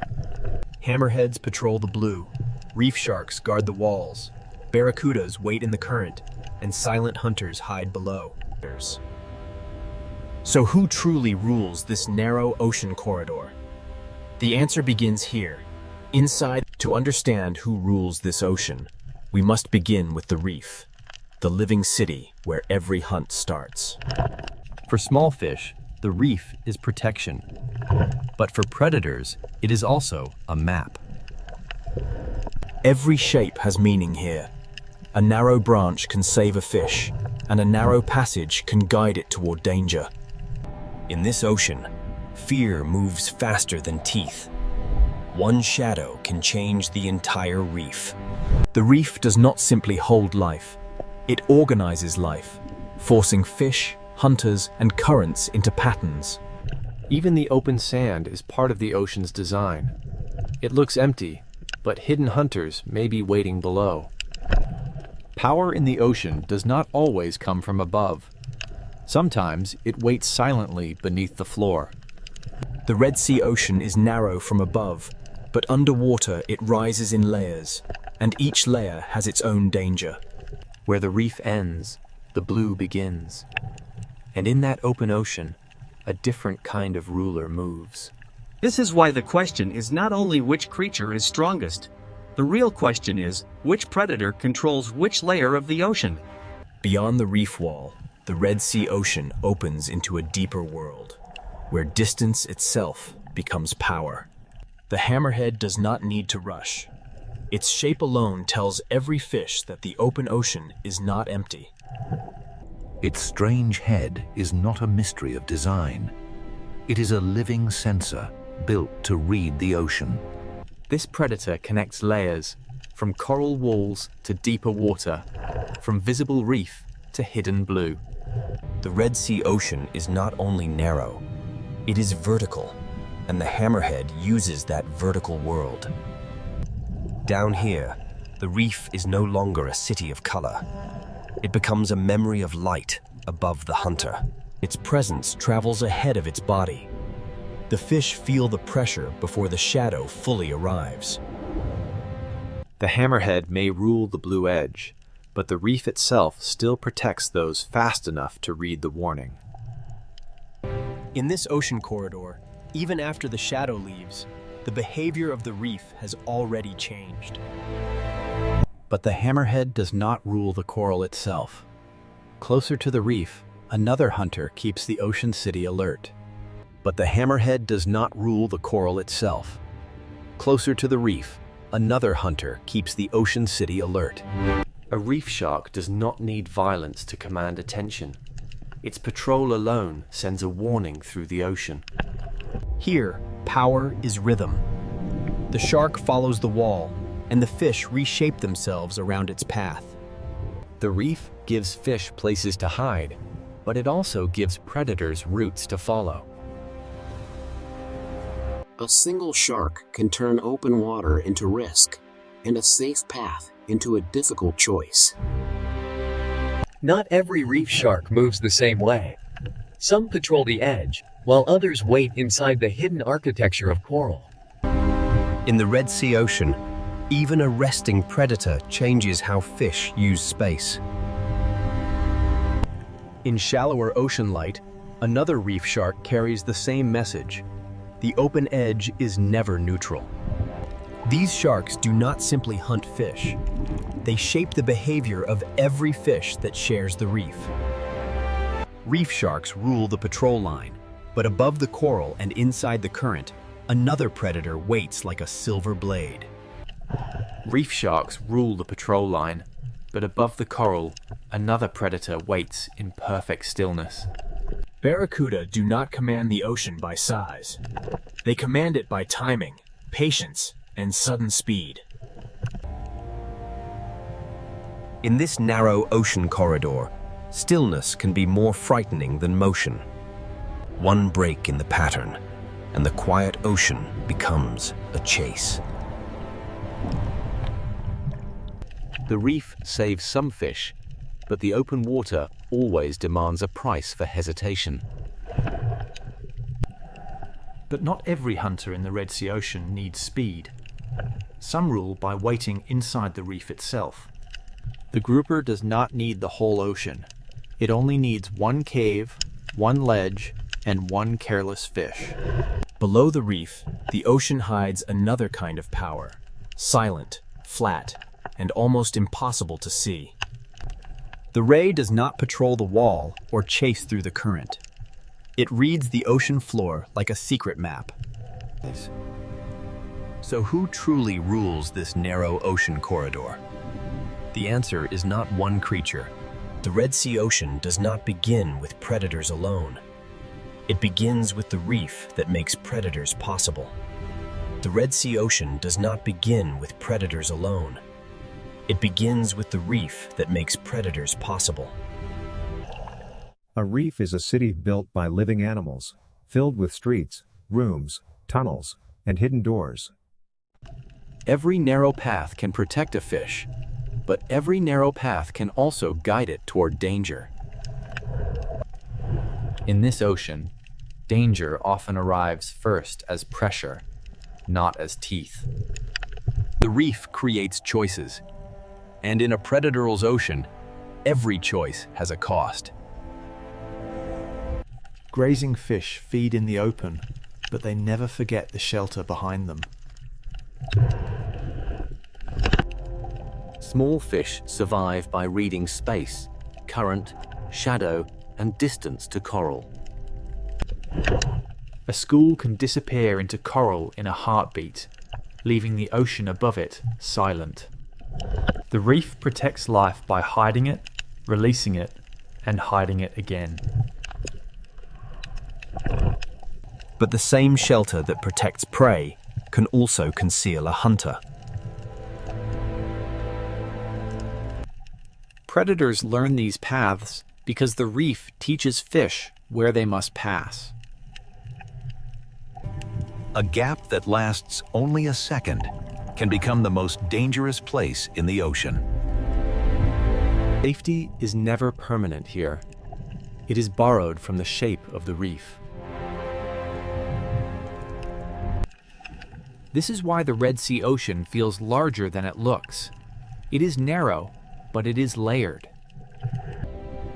Hammerheads patrol the blue, reef sharks guard the walls, barracudas wait in the current, and silent hunters hide below. So who truly rules this narrow ocean corridor? The answer begins here, inside. To understand who rules this ocean, we must begin with the reef, the living city where every hunt starts. For small fish, the reef is protection. But for predators, it is also a map. Every shape has meaning here. A narrow branch can save a fish, and a narrow passage can guide it toward danger. In this ocean, fear moves faster than teeth. One shadow can change the entire reef. The reef does not simply hold life, it organizes life, forcing fish, hunters, and currents into patterns. Even the open sand is part of the ocean's design. It looks empty, but hidden hunters may be waiting below. Power in the ocean does not always come from above. Sometimes it waits silently beneath the floor. The Red Sea Ocean is narrow from above, but underwater it rises in layers, and each layer has its own danger. Where the reef ends, the blue begins. And in that open ocean, a different kind of ruler moves. This is why the question is not only which creature is strongest. The real question is, which predator controls which layer of the ocean? Beyond the reef wall, the Red Sea Ocean opens into a deeper world, where distance itself becomes power. The hammerhead does not need to rush. Its shape alone tells every fish that the open ocean is not empty. Its strange head is not a mystery of design. It is a living sensor built to read the ocean. This predator connects layers, from coral walls to deeper water, from visible reef to hidden blue. The Red Sea Ocean is not only narrow, it is vertical, and the hammerhead uses that vertical world. Down here, the reef is no longer a city of color. It becomes a memory of light above the hunter. Its presence travels ahead of its body. The fish feel the pressure before the shadow fully arrives. The hammerhead may rule the blue edge, but the reef itself still protects those fast enough to read the warning. In this ocean corridor, even after the shadow leaves, the behavior of the reef has already changed. But the hammerhead does not rule the coral itself. Closer to the reef, another hunter keeps the ocean city alert. But the hammerhead does not rule the coral itself. Closer to the reef, another hunter keeps the ocean city alert. A reef shark does not need violence to command attention. Its patrol alone sends a warning through the ocean. Here, power is rhythm. The shark follows the wall, and the fish reshape themselves around its path. The reef gives fish places to hide, but it also gives predators routes to follow. A single shark can turn open water into risk, and a safe path into a difficult choice. Not every reef shark moves the same way. Some patrol the edge, while others wait inside the hidden architecture of coral. In the Red Sea Ocean, even a resting predator changes how fish use space. In shallower ocean light, another reef shark carries the same message. The open edge is never neutral. These sharks do not simply hunt fish. They shape the behavior of every fish that shares the reef. Reef sharks rule the patrol line, but above the coral and inside the current, another predator waits like a silver blade. Reef sharks rule the patrol line, but above the coral, another predator waits in perfect stillness. Barracuda do not command the ocean by size. They command it by timing, patience, and sudden speed. In this narrow ocean corridor, stillness can be more frightening than motion. One break in the pattern, and the quiet ocean becomes a chase. The reef saves some fish, but the open water always demands a price for hesitation. But not every hunter in the Red Sea Ocean needs speed. Some rule by waiting inside the reef itself. The grouper does not need the whole ocean. It only needs one cave, one ledge, and one careless fish. Below the reef, the ocean hides another kind of power, silent, flat, and almost impossible to see. The ray does not patrol the wall or chase through the current. It reads the ocean floor like a secret map. So who truly rules this narrow ocean corridor? The answer is not one creature. The Red Sea Ocean does not begin with predators alone. It begins with the reef that makes predators possible. The Red Sea Ocean does not begin with predators alone. It begins with the reef that makes predators possible. A reef is a city built by living animals, filled with streets, rooms, tunnels, and hidden doors. Every narrow path can protect a fish, but every narrow path can also guide it toward danger. In this ocean, danger often arrives first as pressure, not as teeth. The reef creates choices, and in a predator's ocean, every choice has a cost. Grazing fish feed in the open, but they never forget the shelter behind them. Small fish survive by reading space, current, shadow, and distance to coral. A school can disappear into coral in a heartbeat, leaving the ocean above it silent. The reef protects life by hiding it, releasing it, and hiding it again. But the same shelter that protects prey can also conceal a hunter. Predators learn these paths because the reef teaches fish where they must pass. A gap that lasts only a second can become the most dangerous place in the ocean. Safety is never permanent here. It is borrowed from the shape of the reef. This is why the Red Sea Ocean feels larger than it looks. It is narrow, but it is layered.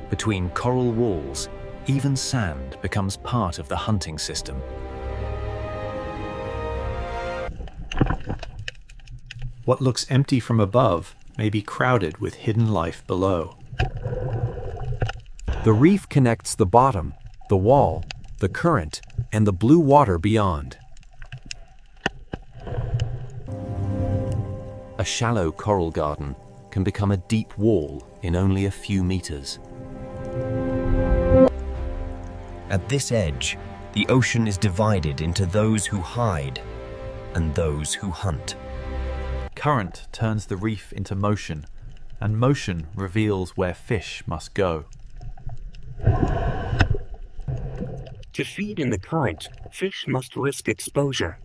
Between coral walls, even sand becomes part of the hunting system. What looks empty from above may be crowded with hidden life below. The reef connects the bottom, the wall, the current, and the blue water beyond. A shallow coral garden can become a deep wall in only a few meters. At this edge, the ocean is divided into those who hide and those who hunt. Current turns the reef into motion, and motion reveals where fish must go. To feed in the current, fish must risk exposure.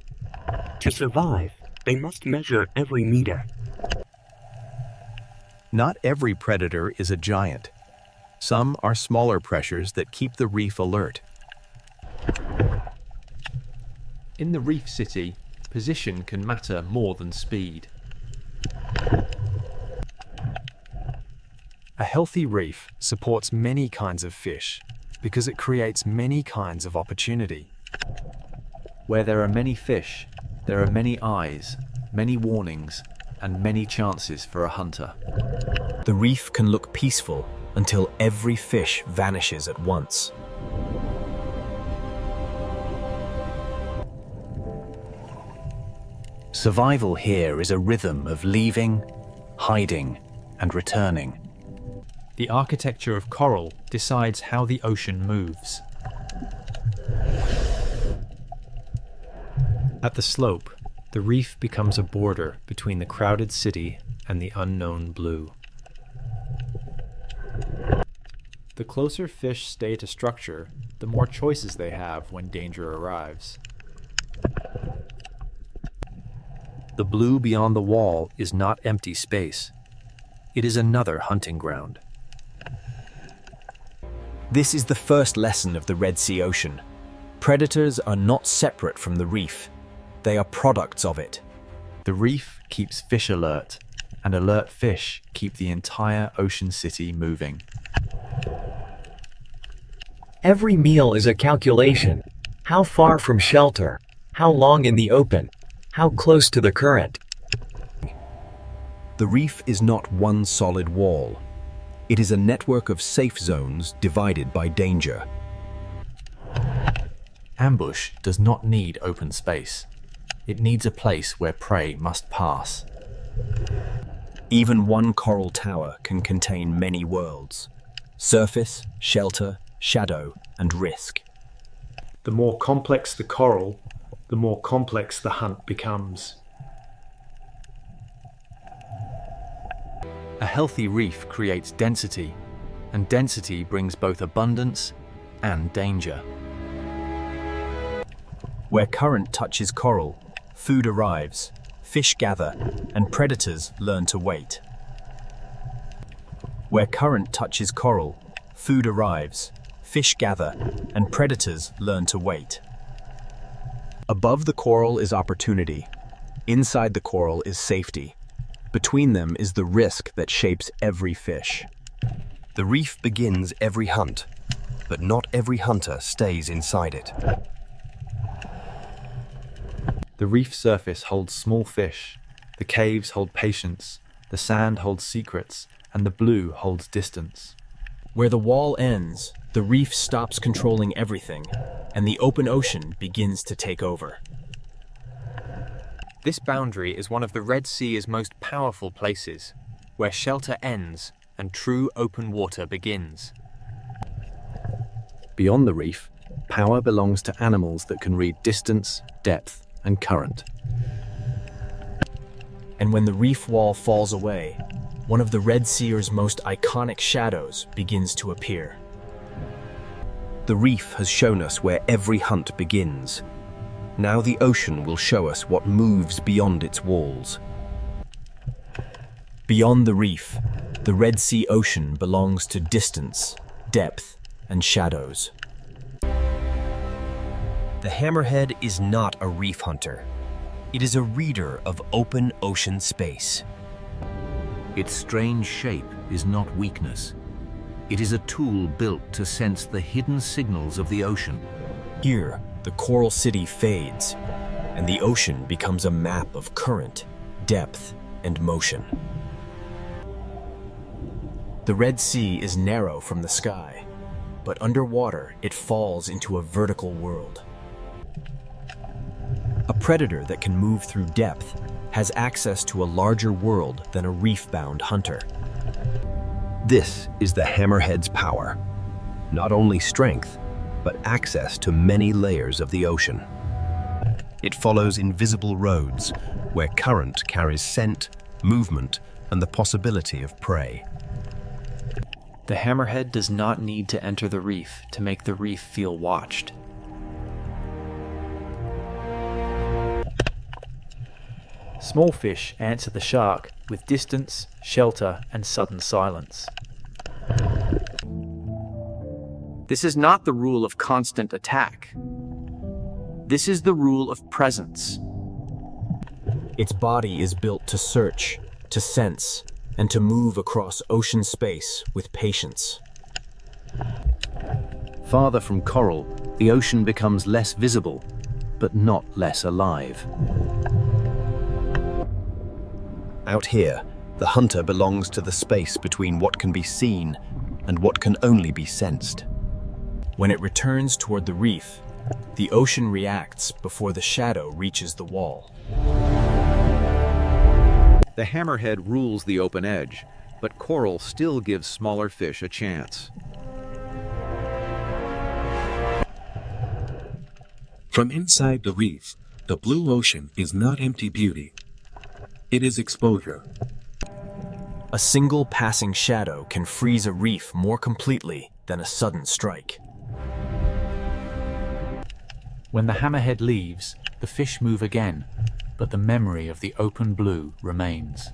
To survive, they must measure every meter. Not every predator is a giant. Some are smaller pressures that keep the reef alert. In the reef city, position can matter more than speed. A healthy reef supports many kinds of fish because it creates many kinds of opportunity. Where there are many fish, there are many eyes, many warnings, and many chances for a hunter. The reef can look peaceful until every fish vanishes at once. Survival here is a rhythm of leaving, hiding, and returning. The architecture of coral decides how the ocean moves. At the slope, the reef becomes a border between the crowded city and the unknown blue. The closer fish stay to structure, the more choices they have when danger arrives. The blue beyond the wall is not empty space. It is another hunting ground. This is the first lesson of the Red Sea Ocean. Predators are not separate from the reef. They are products of it. The reef keeps fish alert, and alert fish keep the entire ocean city moving. Every meal is a calculation. How far from shelter? How long in the open? How close to the current? The reef is not one solid wall. It is a network of safe zones divided by danger. Ambush does not need open space. It needs a place where prey must pass. Even one coral tower can contain many worlds: surface, shelter, shadow, and risk. The more complex the coral, the more complex the hunt becomes. A healthy reef creates density, and density brings both abundance and danger. Where current touches coral, food arrives, fish gather, and predators learn to wait. Where current touches coral, food arrives, fish gather, and predators learn to wait. Above the coral is opportunity. Inside the coral is safety. Between them is the risk that shapes every fish. The reef begins every hunt, but not every hunter stays inside it. The reef surface holds small fish, the caves hold patience, the sand holds secrets, and the blue holds distance. Where the wall ends, the reef stops controlling everything, and the open ocean begins to take over. This boundary is one of the Red Sea's most powerful places, where shelter ends and true open water begins. Beyond the reef, power belongs to animals that can read distance, depth, and current. And when the reef wall falls away, one of the Red Sea's most iconic shadows begins to appear. The reef has shown us where every hunt begins. Now the ocean will show us what moves beyond its walls. Beyond the reef, the Red Sea Ocean belongs to distance, depth, and shadows. The hammerhead is not a reef hunter. It is a reader of open ocean space. Its strange shape is not weakness. It is a tool built to sense the hidden signals of the ocean. Here, the coral city fades, and the ocean becomes a map of current, depth, and motion. The Red Sea is narrow from the sky, but underwater it falls into a vertical world. A predator that can move through depth has access to a larger world than a reef-bound hunter. This is the hammerhead's power. Not only strength, but access to many layers of the ocean. It follows invisible roads where current carries scent, movement, and the possibility of prey. The hammerhead does not need to enter the reef to make the reef feel watched. Small fish answer the shark with distance, shelter, and sudden silence. This is not the rule of constant attack. This is the rule of presence. Its body is built to search, to sense, and to move across ocean space with patience. Farther from coral, the ocean becomes less visible, but not less alive. Out here, the hunter belongs to the space between what can be seen and what can only be sensed. When it returns toward the reef, the ocean reacts before the shadow reaches the wall. The hammerhead rules the open edge, but coral still gives smaller fish a chance. From inside the reef, the blue ocean is not empty beauty. It is exposure. A single passing shadow can freeze a reef more completely than a sudden strike. When the hammerhead leaves, the fish move again, but the memory of the open blue remains.